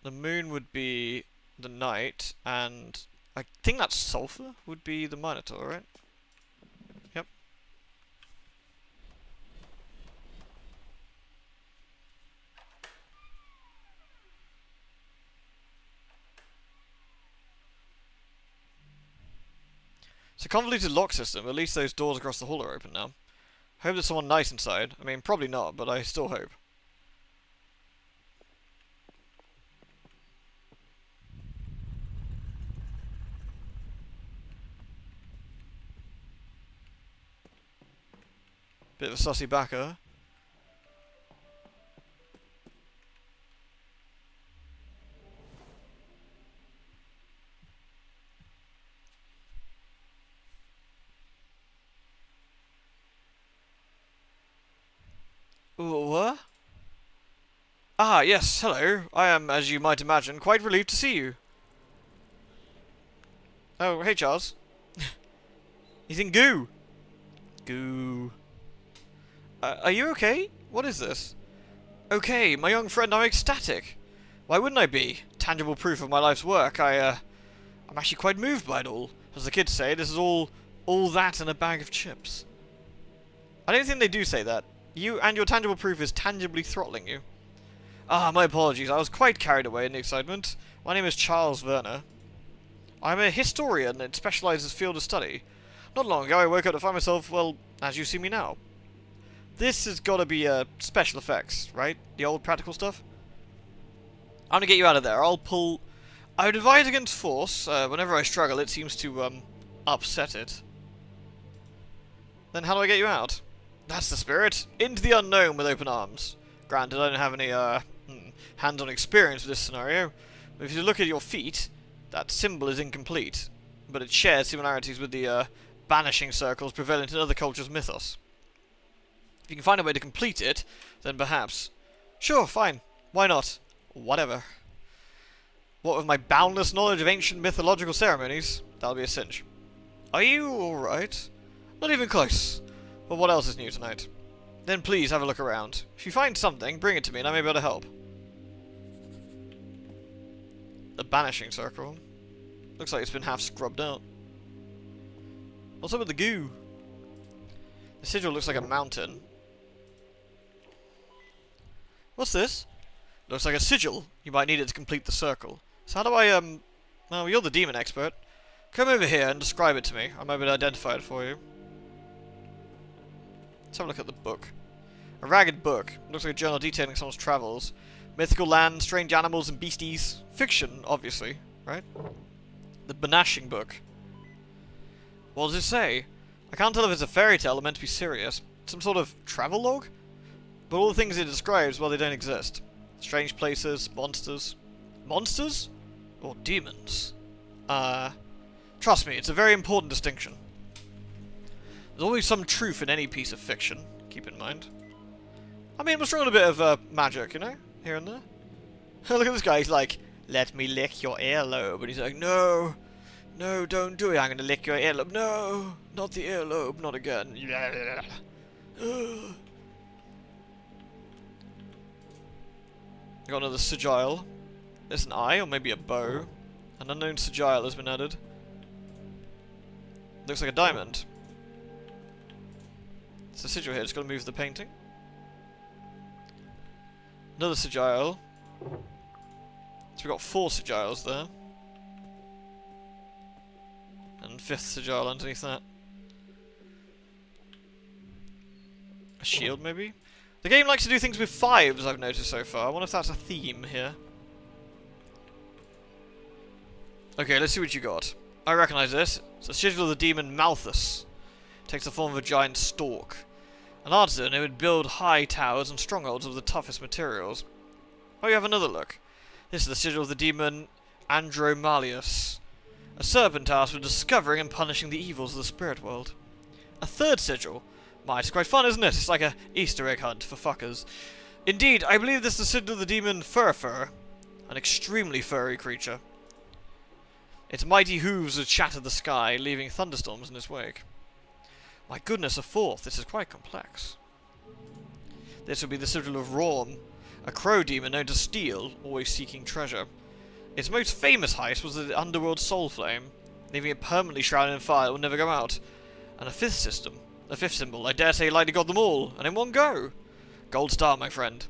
The moon would be the knight, and I think that sulfur would be the Minotaur, right? Yep. So convoluted lock system, at least those doors across the hall are open now. Hope there's someone nice inside. I mean, probably not, but I still hope. Bit of a sussy backer. Ooh, what? Ah, yes, hello. I am, as you might imagine, quite relieved to see you. Oh, hey, Charles. He's in goo. Goo. Are you okay? What is this? Okay, my young friend, I'm ecstatic. Why wouldn't I be? Tangible proof of my life's work. I'm actually quite moved by it all. As the kids say, this is all that and a bag of chips. I don't think they do say that. You and your tangible proof is tangibly throttling you. Ah, my apologies. I was quite carried away in the excitement. My name is Charles Werner. I'm a historian in specializes field of study. Not long ago, I woke up to find myself, well, as you see me now. This has got to be special effects, right? The old practical stuff. I'm gonna get you out of there. I would advise against force. Whenever I struggle, it seems to upset it. Then how do I get you out? That's the spirit. Into the unknown with open arms. Granted, I don't have any hands-on experience with this scenario, but if you look at your feet, that symbol is incomplete, but it shares similarities with the banishing circles prevalent in other cultures' mythos. If you can find a way to complete it, then perhaps... Sure, fine. Why not? Whatever. What with my boundless knowledge of ancient mythological ceremonies, that'll be a cinch. Are you alright? Not even close. But what else is new tonight? Then please have a look around. If you find something, bring it to me and I may be able to help. The banishing circle. Looks like it's been half scrubbed out. What's up with the goo? The sigil looks like a mountain. What's this? Looks like a sigil. You might need it to complete the circle. So how do I, well, you're the demon expert. Come over here and describe it to me. I might be able to identify it for you. Let's have a look at the book. A ragged book. Looks like a journal detailing someone's travels. Mythical land, strange animals and beasties. Fiction, obviously, right? The Banishing book. What does it say? I can't tell if it's a fairy tale or meant to be serious. Some sort of travel log? But all the things it describes, well, they don't exist. Strange places, monsters. Monsters? Or demons? Trust me, it's a very important distinction. There's always some truth in any piece of fiction, keep in mind. I mean, we're throwing a bit of magic, you know? Here and there. Look at this guy, he's like, let me lick your earlobe. And he's like, no, no, don't do it, I'm gonna lick your earlobe. No, not the earlobe, not again. Got another sigil. There's an eye, or maybe a bow. An unknown sigil has been added. Looks like a diamond. It's a sigil here, just gotta move the painting. Another sigil. So we've got 4 sigils there. And 5th sigil underneath that. A shield, maybe? The game likes to do things with 5s, I've noticed so far. I wonder if that's a theme here. Okay, let's see what you got. I recognise this. It's the sigil of the demon Malthus. It takes the form of a giant stork. An artisan who would build high towers and strongholds of the toughest materials. Oh, you have another look. This is the sigil of the demon Andromalius. A serpent tasked with discovering and punishing the evils of the spirit world. A 3rd sigil. My, it's quite fun, isn't it? It's like a Easter egg hunt for fuckers. Indeed, I believe this is the sigil of the demon Furfur. An extremely furry creature. Its mighty hooves would shatter the sky, leaving thunderstorms in its wake. My goodness, a 4th. This is quite complex. This would be the sigil of Rorm, a crow demon known to steal, always seeking treasure. Its most famous heist was the underworld soul flame, leaving it permanently shrouded in fire that will never go out. And a 5th symbol. I dare say he likely got them all, and in one go. Gold star, my friend.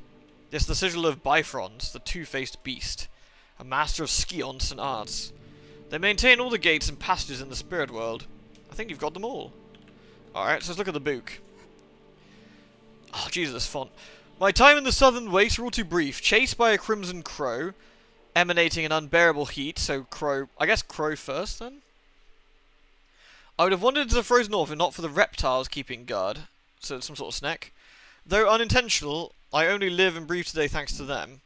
This is the sigil of Bifrons, the two-faced beast, a master of science and arts. They maintain all the gates and passages in the spirit world. I think you've got them all. Alright, so let's look at the book. Oh, Jesus, this font. My time in the southern wastes were all too brief. Chased by a crimson crow, emanating an unbearable heat, so crow... I guess crow first, then? I would have wandered into the frozen north if not for the reptiles keeping guard. So it's some sort of snack. Though unintentional, I only live and breathe today thanks to them.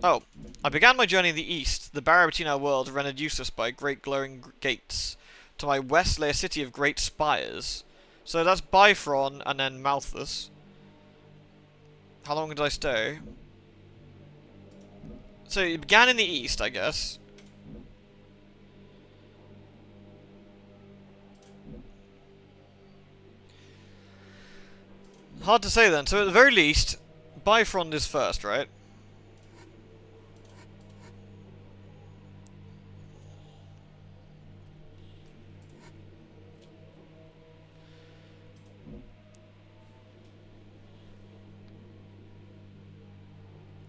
Oh, I began my journey in the east, the barrier between our worlds rendered useless by great glowing gates. To my west lay a city of great spires. So that's Bifron and then Malthus. How long did I stay? So it began in the east, I guess. Hard to say then. So at the very least, Bifrond is first, right?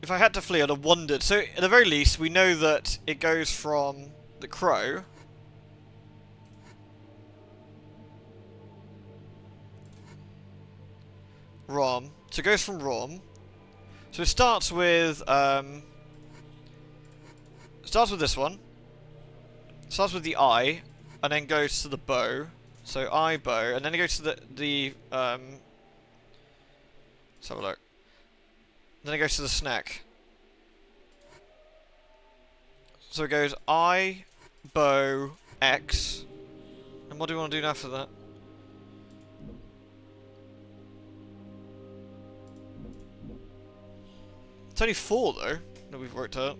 If I had to flee, I'd have wandered. So at the very least, we know that it goes from the Crow. Rom. So it goes from Rom. So it starts with this one. Starts with the eye, and then goes to the bow. So eye, bow, and then it goes to the let's have a look. Then it goes to the snack. So it goes eye, bow, X. And what do we want to do after that? It's only 4 though, that we've worked out.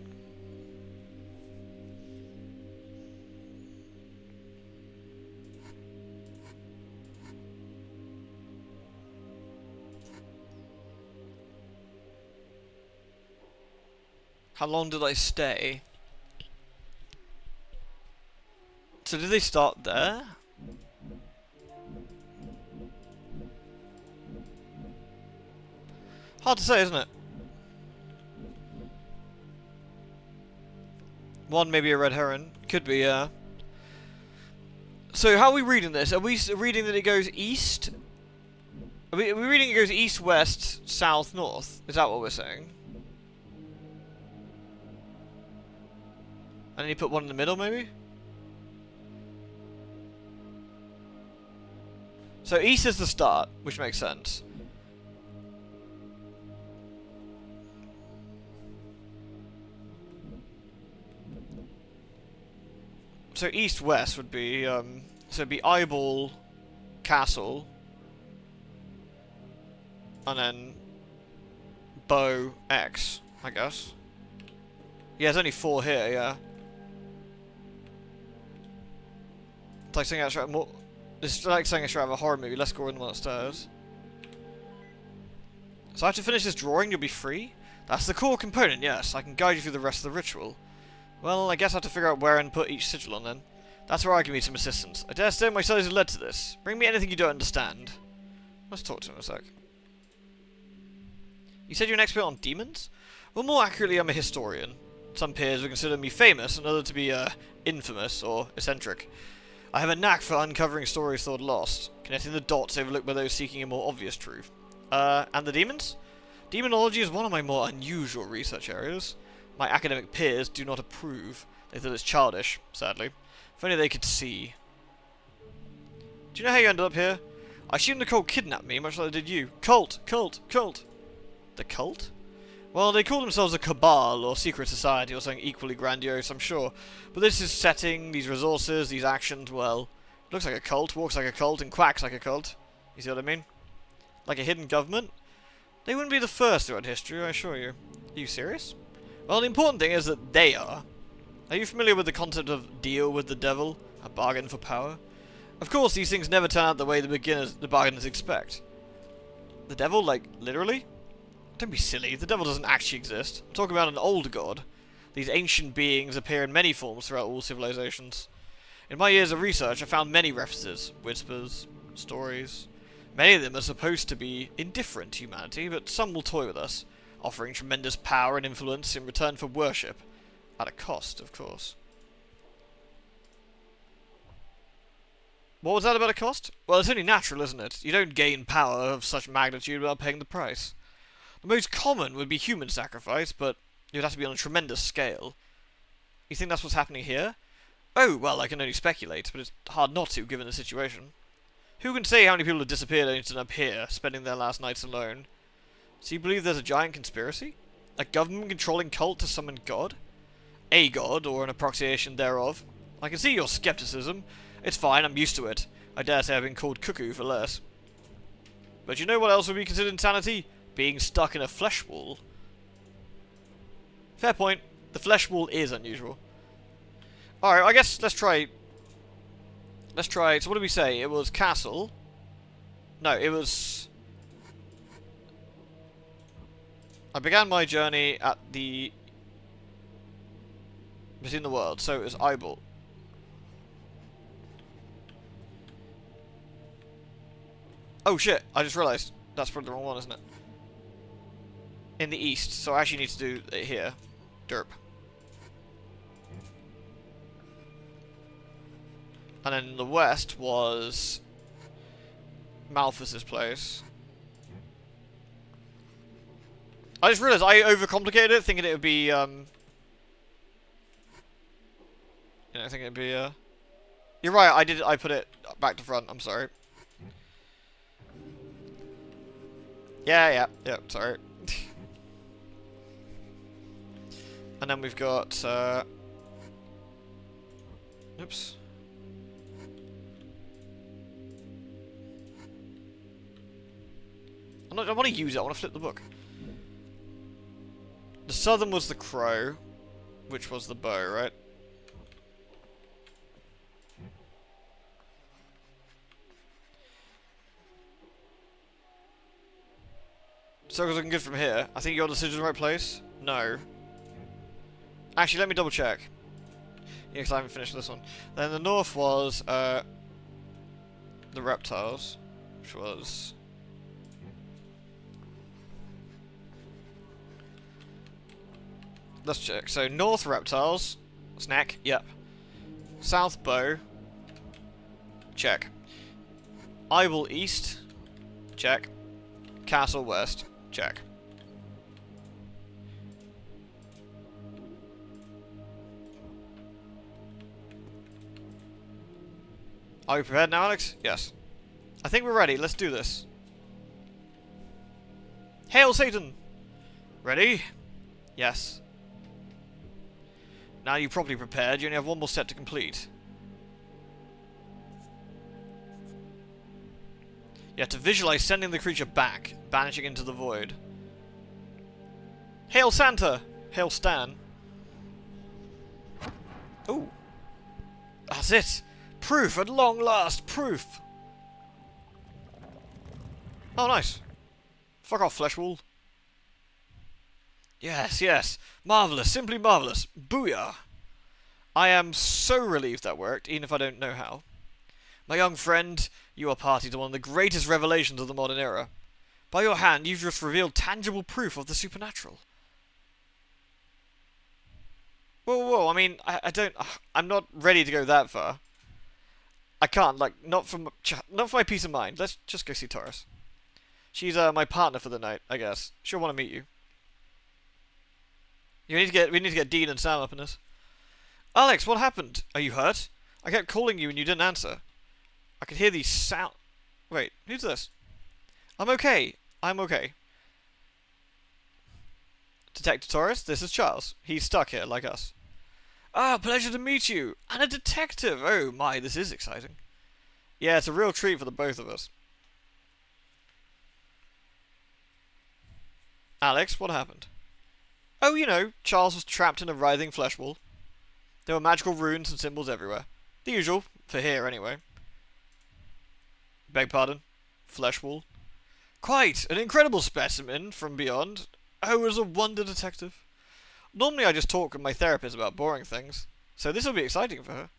How long did I stay? So did they start there? Hard to say, isn't it? One, maybe a red herring. Could be, yeah. So how are we reading this? Are we reading that it goes east? Are we reading it goes east, west, south, north? Is that what we're saying? And then you put one in the middle, maybe? So east is the start, which makes sense. So east-west would be, so it'd be Eyeball, Castle, and then Bow, X, I guess. Yeah, there's only 4 here, yeah. It's like saying extra more. It's like saying extra out of a horror movie. Let's go in the one upstairs. So after finish this drawing, you'll be free. That's the core component. Yes, I can guide you through the rest of the ritual. Well, I guess I have to figure out where and put each sigil on then. That's where I can need some assistance. I dare say my studies have led to this. Bring me anything you don't understand. Let's talk to him a sec. You said you're an expert on demons? Well, more accurately, I'm a historian. Some peers would consider me famous, and others to be, infamous or eccentric. I have a knack for uncovering stories thought lost, connecting the dots overlooked by those seeking a more obvious truth. And the demons? Demonology is one of my more unusual research areas. My academic peers do not approve. They thought it's childish, sadly. If only they could see. Do you know how you ended up here? I assume the cult kidnapped me, much like they did you. Cult! Cult! Cult! The cult? Well, they call themselves a cabal, or secret society, or something equally grandiose, I'm sure. But this is setting, these resources, these actions, well, looks like a cult, walks like a cult, and quacks like a cult. You see what I mean? Like a hidden government? They wouldn't be the first throughout history, I assure you. Are you serious? Well, the important thing is that they are. Are you familiar with the concept of deal with the devil? A bargain for power? Of course, these things never turn out the way the bargainers expect. The devil, like, literally? Don't be silly, the devil doesn't actually exist. I'm talking about an old god. These ancient beings appear in many forms throughout all civilizations. In my years of research, I found many references, whispers, stories. Many of them are supposed to be indifferent to humanity, but some will toy with us, offering tremendous power and influence in return for worship. At a cost, of course. What was that about a cost? Well, it's only natural, isn't it? You don't gain power of such magnitude without paying the price. The most common would be human sacrifice, but it would have to be on a tremendous scale. You think that's what's happening here? Oh, well, I can only speculate, but it's hard not to, given the situation. Who can say how many people have disappeared only to end up here, spending their last nights alone? So you believe there's a giant conspiracy? A government-controlling cult to summon God? A god, or an approximation thereof? I can see your skepticism. It's fine, I'm used to it. I dare say I've been called cuckoo for less. But you know what else would be considered insanity? Being stuck in a flesh wall? Fair point. The flesh wall is unusual. Alright, I guess let's try... Let's try... So what did we say? It was castle. No, it was... I began my journey at the... Between the world, so it was eyeball. Oh shit, I just realised. That's probably the wrong one, isn't it? In the east, so I actually need to do it here. Derp. And then the west was Malthus's place. I just realised I overcomplicated it, thinking it would be, you know, thinking it'd be, You're right, I put it back to front, I'm sorry. Yeah, sorry. And then we've got, oops. I want to use it, I want to flip the book. The southern was the crow, which was the bow, right? Circle's looking good from here. I think your decision's in the right place. No. Actually, let me double check. Yeah, because I haven't finished this one. Then the north was the reptiles, which was... Let's check. So north reptiles, snack, yep. South bow, check. Eyeball east, check. Castle west, check. Are we prepared now, Alex? Yes. I think we're ready. Let's do this. Hail Satan! Ready? Yes. Now you're properly prepared. You only have one more step to complete. You have to visualize sending the creature back, banishing into the void. Hail Santa! Hail Stan. Ooh. That's it! Proof at long last! Proof! Oh, nice. Fuck off, flesh wall. Yes, yes. Marvellous. Simply marvellous. Booyah. I am so relieved that worked, even if I don't know how. My young friend, you are party to one of the greatest revelations of the modern era. By your hand, you've just revealed tangible proof of the supernatural. Whoa, I mean, I'm not ready to go that far. I can't, like, not for my peace of mind. Let's just go see Taurus. She's my partner for the night, I guess. She'll want to meet you. We need to get Dean and Sam up in this. Alex, what happened? Are you hurt? I kept calling you and you didn't answer. I could hear these sound. Wait, who's this? I'm okay. I'm okay. Detective Taurus, this is Charles. He's stuck here, like us. Ah, pleasure to meet you. And a detective. Oh my, this is exciting. Yeah, it's a real treat for the both of us. Alex, what happened? Oh, you know, Charles was trapped in a writhing flesh wall. There were magical runes and symbols everywhere. The usual, for here anyway. Beg pardon? Flesh wall? Quite! An incredible specimen from beyond. Oh, it was a wonder, detective. Normally I just talk with my therapist about boring things, so this will be exciting for her.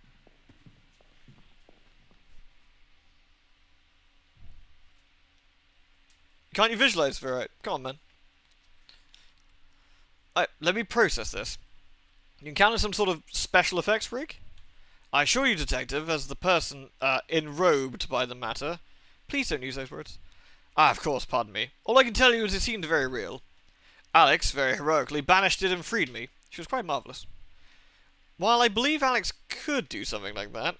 Can't you visualize for it? Come on, man. Let me process this. You encounter some sort of special effects rig? I assure you, detective, as the person enrobed by the matter. Please don't use those words. Ah, of course, pardon me. All I can tell you is it seemed very real. Alex, very heroically, banished it and freed me. She was quite marvellous. While I believe Alex could do something like that,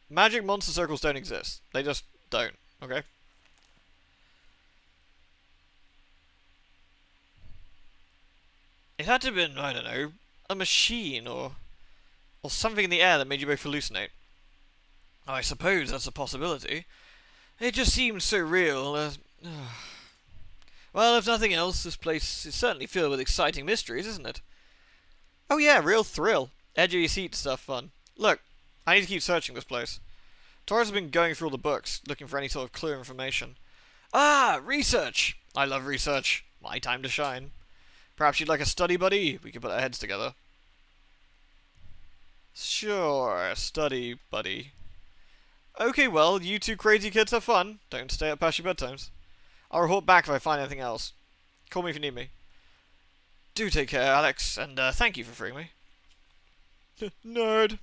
magic monster circles don't exist. They just don't, okay? It had to have been, I don't know, a machine or something in the air that made you both hallucinate. I suppose that's a possibility. It just seemed so real. Well, if nothing else, this place is certainly filled with exciting mysteries, isn't it? Oh yeah, real thrill. Edge of your seat stuff fun. Look, I need to keep searching this place. Torres has been going through all the books, looking for any sort of clue or information. Ah, research! I love research. My time to shine. Perhaps you'd like a study buddy? We could put our heads together. Sure, study buddy. Okay, well, you two crazy kids have fun. Don't stay up past your bedtimes. I'll report back if I find anything else. Call me if you need me. Do take care, Alex, and thank you for freeing me. Nerd.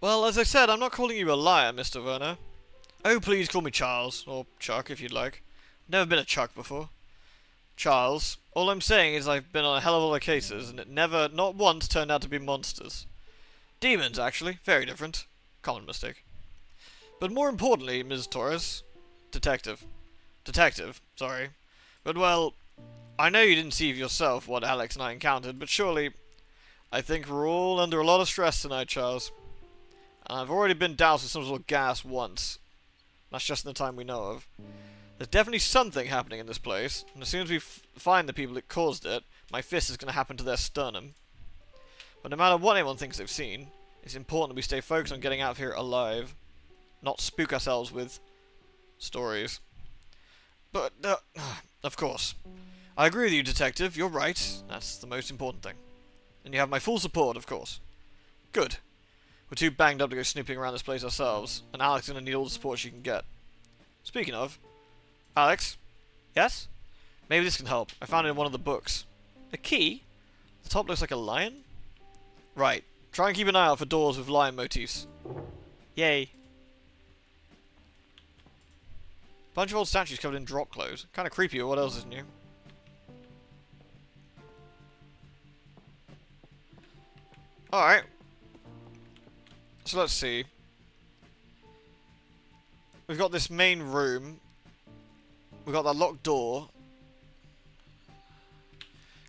Well, as I said, I'm not calling you a liar, Mr. Werner. Oh, please call me Charles, or Chuck if you'd like. Never been a Chuck before. Charles, all I'm saying is I've been on a hell of a lot of cases, and it never, not once, turned out to be monsters. Demons, actually. Very different. Common mistake. But more importantly, Ms. Torres... Detective. Detective, sorry. But, well, I know you didn't see for yourself what Alex and I encountered, but surely... I think we're all under a lot of stress tonight, Charles. And I've already been doused with some sort of gas once. That's just in the time we know of. There's definitely something happening in this place, and as soon as we find the people that caused it, my fist is going to happen to their sternum. But no matter what anyone thinks they've seen, it's important that we stay focused on getting out of here alive. Not spook ourselves with stories. But, of course. I agree with you, Detective. You're right. That's the most important thing. And you have my full support, of course. Good. We're too banged up to go snooping around this place ourselves, and Alex is going to need all the support she can get. Speaking of... Alex? Yes? Maybe this can help. I found it in one of the books. A key? The top looks like a lion? Right. Try and keep an eye out for doors with lion motifs. Yay. Bunch of old statues covered in drop clothes. Kinda creepy, but what else is new? Alright. So let's see. We've got this main room. We've got that locked door.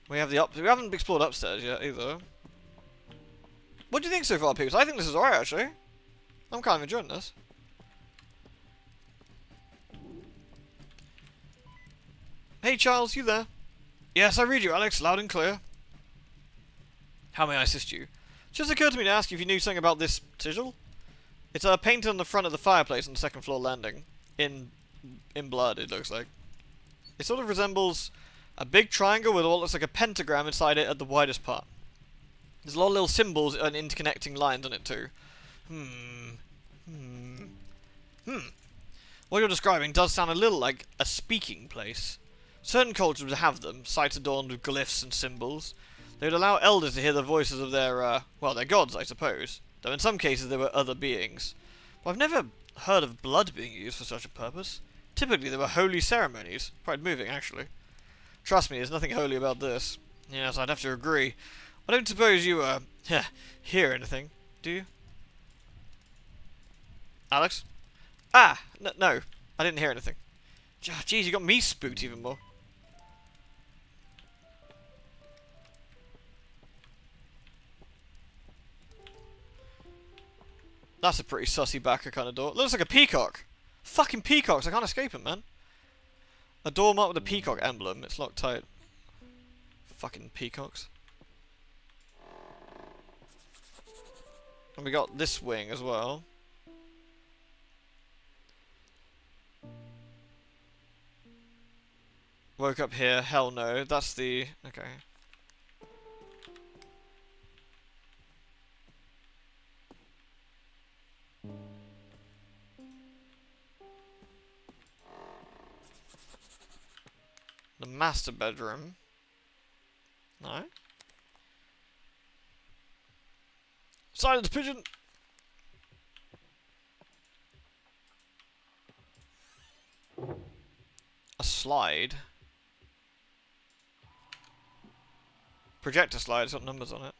We have the we haven't explored upstairs yet either. What do you think so far, people? I think this is alright actually. I'm kind of enjoying this. Hey Charles, you there? Yes, I read you, Alex, loud and clear. How may I assist you? Just occurred to me to ask you if you knew something about this sigil. It's painted on the front of the fireplace on the second floor landing. In blood, it looks like. It sort of resembles a big triangle with what looks like a pentagram inside it at the widest part. There's a lot of little symbols and interconnecting lines on it too. What you're describing does sound a little like a speaking place. Certain cultures would have them, sites adorned with glyphs and symbols. They would allow elders to hear the voices of their, well, their gods, I suppose. Though in some cases there were other beings. But I've never heard of blood being used for such a purpose. Typically there were holy ceremonies. Quite moving, actually. Trust me, there's nothing holy about this. Yes, I'd have to agree. I don't suppose you, hear anything, do you? Alex? Ah! No, I didn't hear anything. Jeez, you got me spooked even more. That's a pretty sussy backer kind of door. Looks like a peacock. Fucking peacocks, I can't escape it, man. A door marked with a peacock emblem. It's locked tight. Fucking peacocks. And we got this wing as well. Woke up here. Hell no. That's the... Okay. The master bedroom. No. Silence, pigeon! A slide. Projector slide, it's got numbers on it.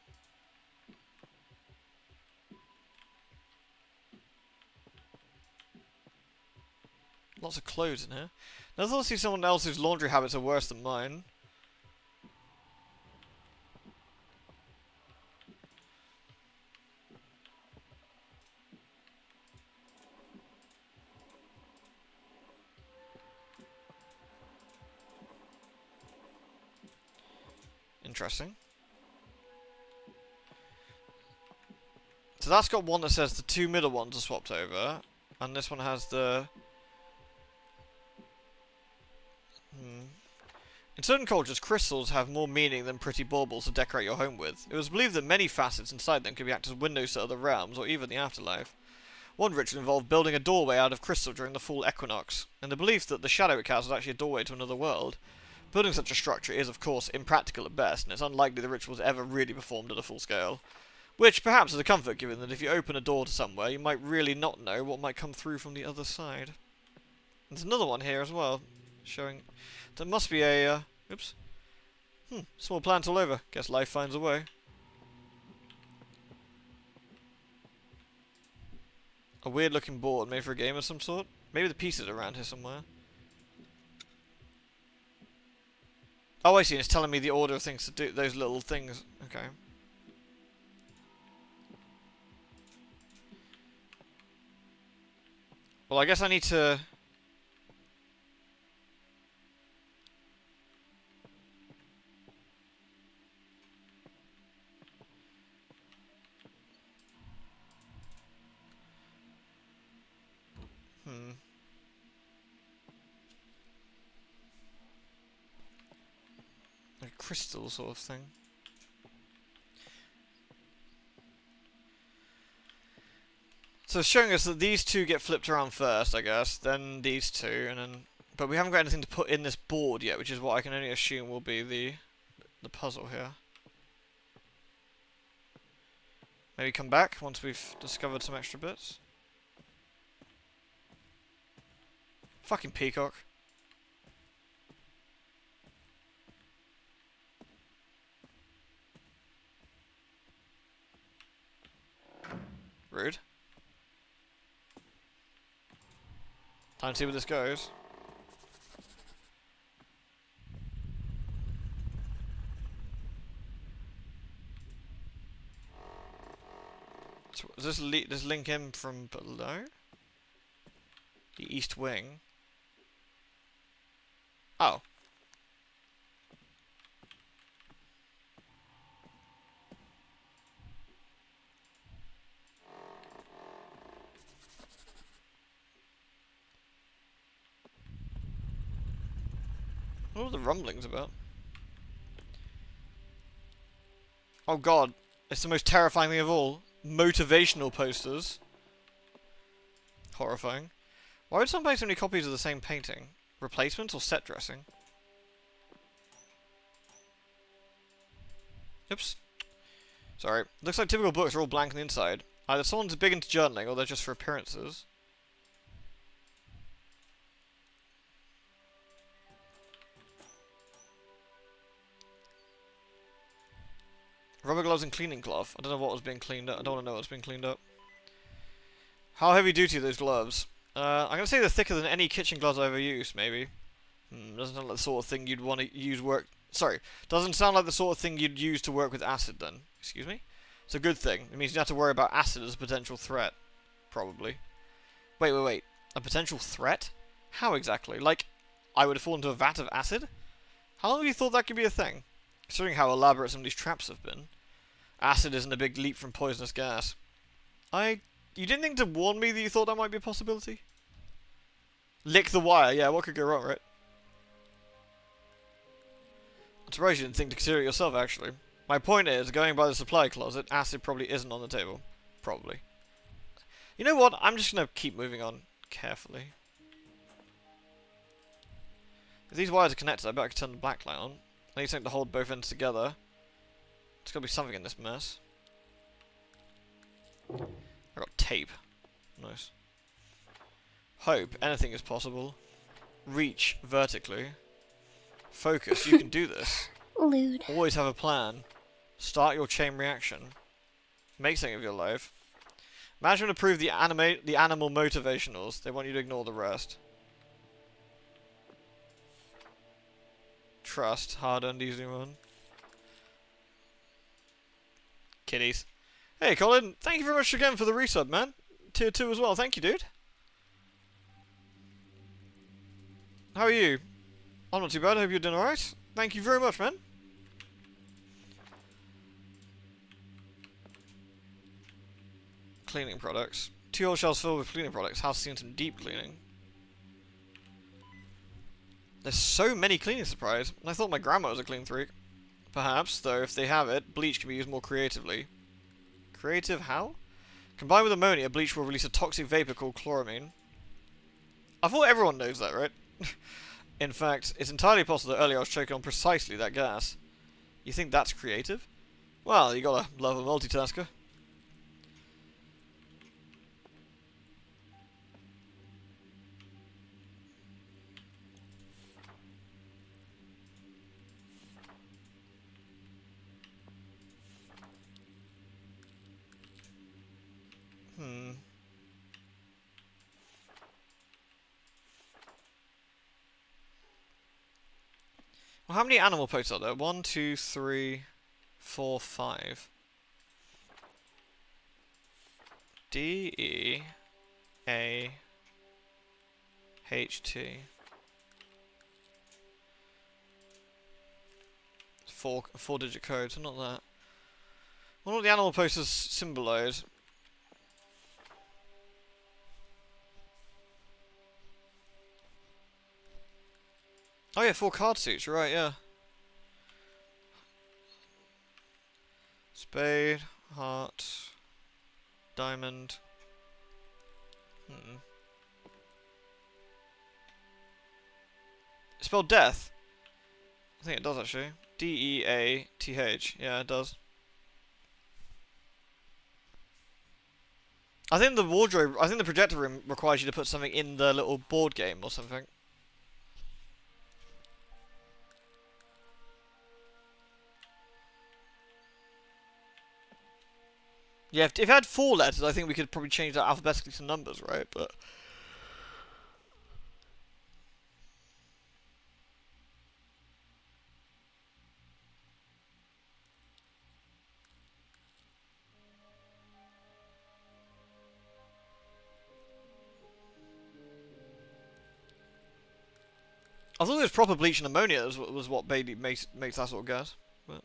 Lots of clothes in here. Never thought I'd see someone else's laundry habits are worse than mine. Interesting. So that's got one that says the two middle ones are swapped over, and this one has the... In certain cultures, crystals have more meaning than pretty baubles to decorate your home with. It was believed that many facets inside them could be acted as windows to other realms, or even the afterlife. One ritual involved building a doorway out of crystal during the fall equinox, and the belief that the shadow it casts was actually a doorway to another world. Building such a structure is, of course, impractical at best, and it's unlikely the ritual was ever really performed at a full scale. Which, perhaps, is a comfort, given that if you open a door to somewhere, you might really not know what might come through from the other side. There's another one here as well, showing... There must be a, oops. Small plants all over. Guess life finds a way. A weird looking board made for a game of some sort. Maybe the pieces are around here somewhere. Oh, I see. It's telling me the order of things to do. Those little things. Okay. Well, I guess I need to... A crystal sort of thing. So it's showing us that these two get flipped around first, I guess, then these two, and then... But we haven't got anything to put in this board yet, which is what I can only assume will be the puzzle here. Maybe come back once we've discovered some extra bits. Fucking peacock. Rude. Time to see where this goes. So does this link in from below? The east wing. Oh. What are the rumblings about? Oh god, it's the most terrifying thing of all. Motivational posters. Horrifying. Why would someone buy so many copies of the same painting? Replacements or set dressing? Oops. Sorry. Looks like typical books are all blank on the inside. Either someone's big into journaling or they're just for appearances. Rubber gloves and cleaning cloth. I don't know what was being cleaned up. I don't want to know what's being cleaned up. How heavy duty are those gloves? I'm going to say they're thicker than any kitchen gloves I've ever used, maybe. Doesn't sound like the sort of thing you'd want to use doesn't sound like the sort of thing you'd use to work with acid then. Excuse me? It's a good thing. It means you don't have to worry about acid as a potential threat. Probably. Wait. A potential threat? How exactly? Like, I would have fallen into a vat of acid? How long have you thought that could be a thing? Considering how elaborate some of these traps have been. Acid isn't a big leap from poisonous gas. You didn't think to warn me that you thought that might be a possibility? Lick the wire, yeah, what could go wrong, right? I'm surprised you didn't think to consider it yourself, actually. My point is, going by the supply closet, acid probably isn't on the table. Probably. You know what? I'm just going to keep moving on carefully. If these wires are connected, I bet I could turn the black light on. I need something to hold both ends together. There's got to be something in this mess. I got tape. Nice. Hope. Anything is possible. Reach vertically. Focus. You can do this. Lewd. Always have a plan. Start your chain reaction. Make something of your life. Management approve the animal motivationals. They want you to ignore the rest. Trust. Hard-earned, easy one. Kitties. Hey, Colin. Thank you very much again for the resub, man. Tier 2 as well. Thank you, dude. How are you? I'm not too bad. I hope you're doing alright. Thank you very much, man. Cleaning products. 2 old shelves filled with cleaning products. House seen some deep cleaning. There's so many cleaning supplies. I thought my grandma was a clean freak. Perhaps, though, if they have it, bleach can be used more creatively. Creative how? Combined with ammonia, bleach will release a toxic vapor called chloramine. I thought everyone knows that, right? In fact, it's entirely possible that earlier I was choking on precisely that gas. You think that's creative? Well, you gotta love a multitasker. Well, how many animal posts are there? 1, 2, 3, 4, 5. D, E, A, H, T. 4-digit code, so not that. What do the animal posters symbolize? Oh yeah, 4 card suits, right, yeah. Spade, heart, diamond. It's spelled death. I think it does actually. D-E-A-T-H. Yeah, it does. I think the wardrobe, I think the projector room requires you to put something in the little board game or something. Yeah, if it had 4 letters, I think we could probably change that alphabetically to numbers, right? But I thought it was proper bleach and ammonia was what baby makes that sort of gas. But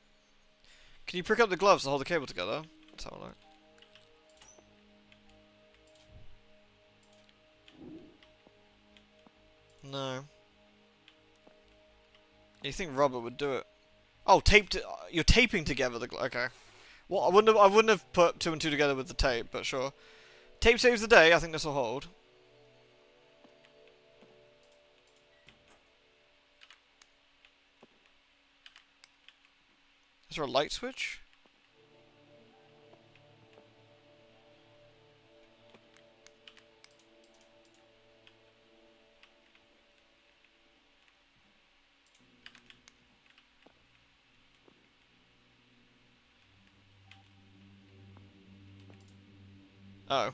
can you prick up the gloves to hold the cable together? Let's have a look. No. You think rubber would do it? Oh, taped. You're taping together the okay. Well, I wouldn't have put 2 and 2 together with the tape, but sure. Tape saves the day. I think this will hold. Is there a light switch? Oh.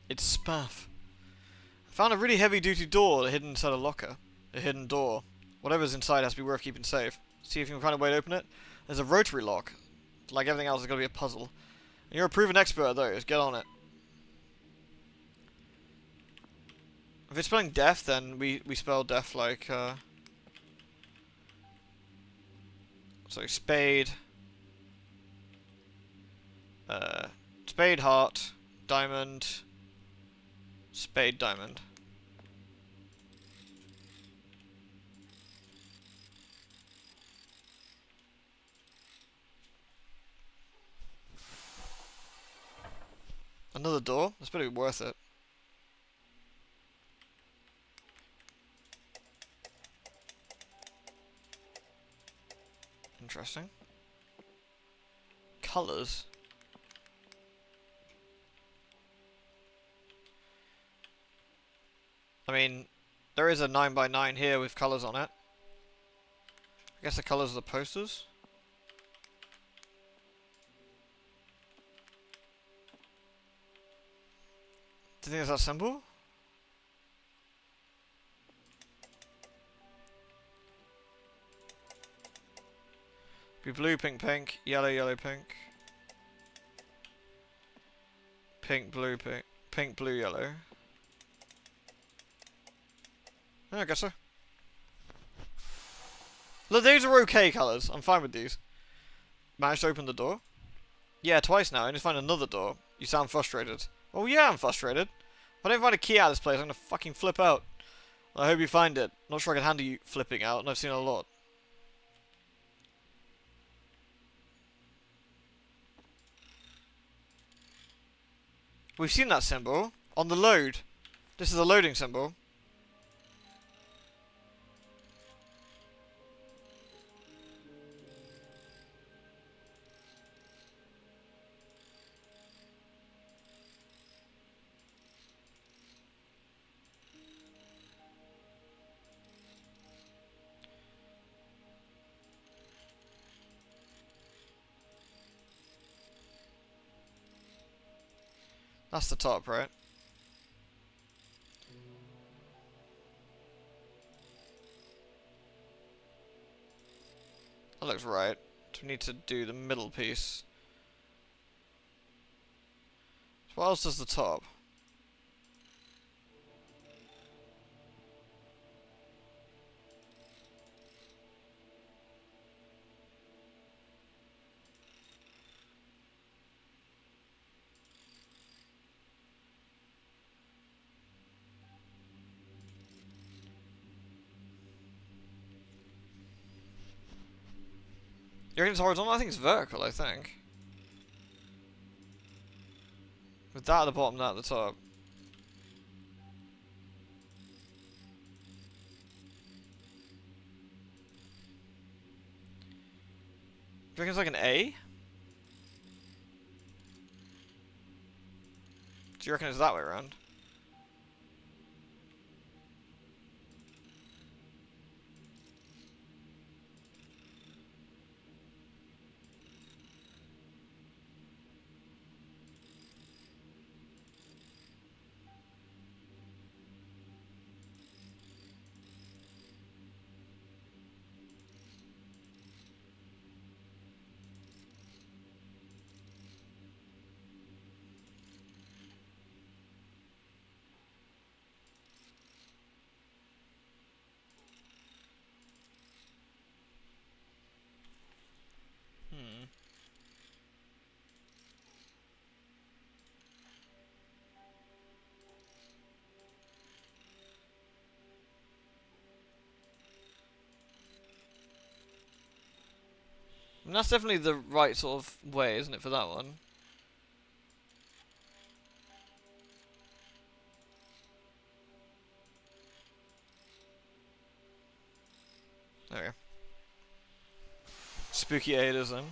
It's spaff. I found a really heavy-duty door hidden inside a locker. A hidden door. Whatever's inside has to be worth keeping safe. See if you can find a way to open it. There's a rotary lock. Like everything else, it's got to be a puzzle. And you're a proven expert at those. Get on it. If it's spelling death, then we spell death like, so spade. Spade, heart, diamond, spade, diamond. Another door? That's better be worth it. Interesting. Colours. I mean, there is a 9x9 here with colours on it. I guess the colours of the posters. Do you think it's that simple? Be blue, pink, pink, yellow, yellow, pink. Pink, blue, pink. Pink, blue, yellow. Yeah, I guess so. Look, these are okay colours. I'm fine with these. Managed to open the door? Yeah, twice now. I need to find another door. You sound frustrated. Oh yeah, I'm frustrated. If I don't find a key out of this place, I'm gonna fucking flip out. I hope you find it. Not sure I can handle you flipping out, and I've seen a lot. We've seen that symbol. On the load. This is a loading symbol. That's the top, right? That looks right. So we need to do the middle piece. So what else does the top? You reckon it's horizontal? I think it's vertical, I think. With that at the bottom, that at the top. Do you reckon it's like an A? Do you reckon it's that way around? Hmm. And that's definitely the right sort of way, isn't it, for that one? There we go. Spooky Ada's then.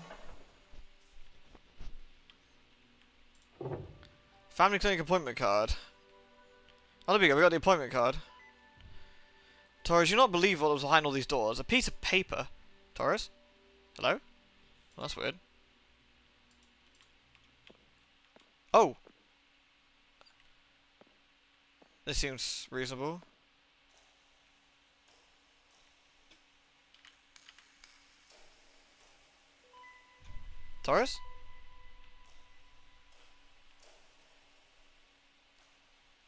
Family clinic appointment card. Oh, there we go, we got the appointment card. Taurus, you not believe what was behind all these doors. A piece of paper. Taurus? Hello? Oh, that's weird. Oh! This seems reasonable. Taurus?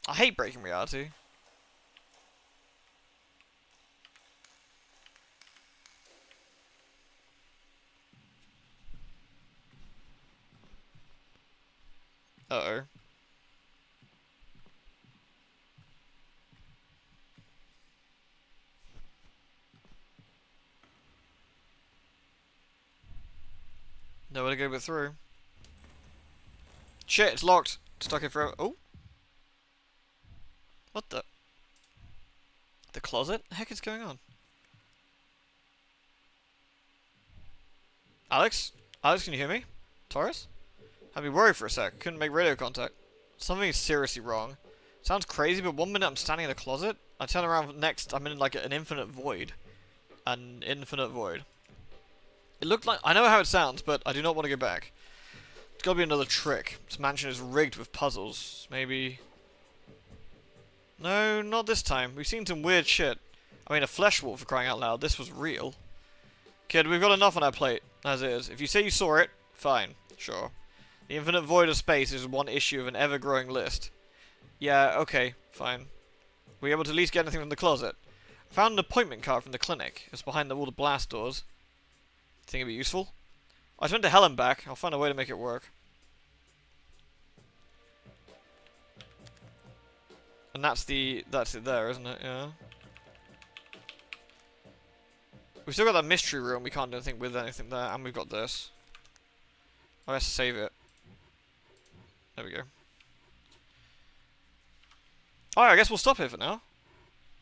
I hate breaking reality. Uh-oh. Nowhere to go but through. Shit, it's locked. Stuck here forever. Oh. What the? The closet? What the heck is going on? Alex? Alex, can you hear me? Taurus? Had me worried for a sec. Couldn't make radio contact. Something is seriously wrong. Sounds crazy, but one minute I'm standing in a closet. I turn around next, I'm in like an infinite void. An infinite void. It looked like... I know how it sounds, but I do not want to go back. It's gotta be another trick. This mansion is rigged with puzzles. Maybe... No, not this time. We've seen some weird shit. I mean, a flesh wolf, for crying out loud. This was real. Kid, we've got enough on our plate, as is. If you say you saw it, fine. Sure. The infinite void of space is one issue of an ever-growing list. Yeah, okay, fine. Were you able to at least get anything from the closet? I found an appointment card from the clinic. It's behind all the blast doors. Think it'd be useful? I went to hell and back. I'll find a way to make it work. And that's it there, isn't it? Yeah. We've still got that mystery room. We can't do anything with anything there. And we've got this. I have to save it. There we go. Alright, I guess we'll stop here for now.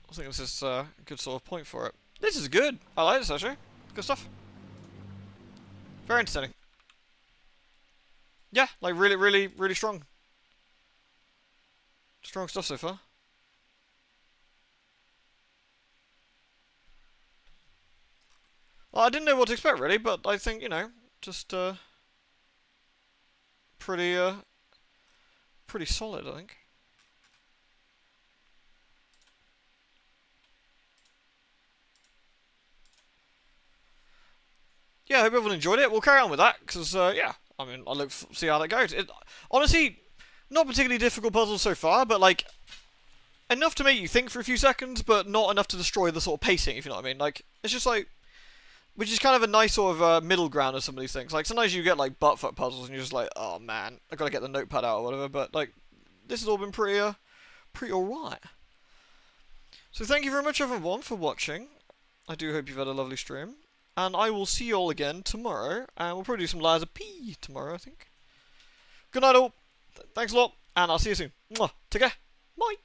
I think this is a good sort of point for it. This is good. I like this, actually. Good stuff. Very entertaining. Yeah, like really, really, really strong. Strong stuff so far. Well, I didn't know what to expect, really, but I think, you know, just pretty solid, I think. Yeah, I hope everyone enjoyed it. We'll carry on with that, because, yeah, I mean, I'll see how that goes. Honestly, not particularly difficult puzzles so far, but, like, enough to make you think for a few seconds, but not enough to destroy the sort of pacing, if you know what I mean. Like, it's just, like, which is kind of a nice sort of middle ground of some of these things. Like, sometimes you get, like, buttfuck puzzles, and you're just like, oh, man, I've got to get the notepad out or whatever, but, like, this has all been pretty alright. So thank you very much, everyone, for watching. I do hope you've had a lovely stream. And I will see you all again tomorrow. And we'll probably do some Layers of P tomorrow, I think. Good night, all. Thanks a lot. And I'll see you soon. Mwah. Take care. Bye.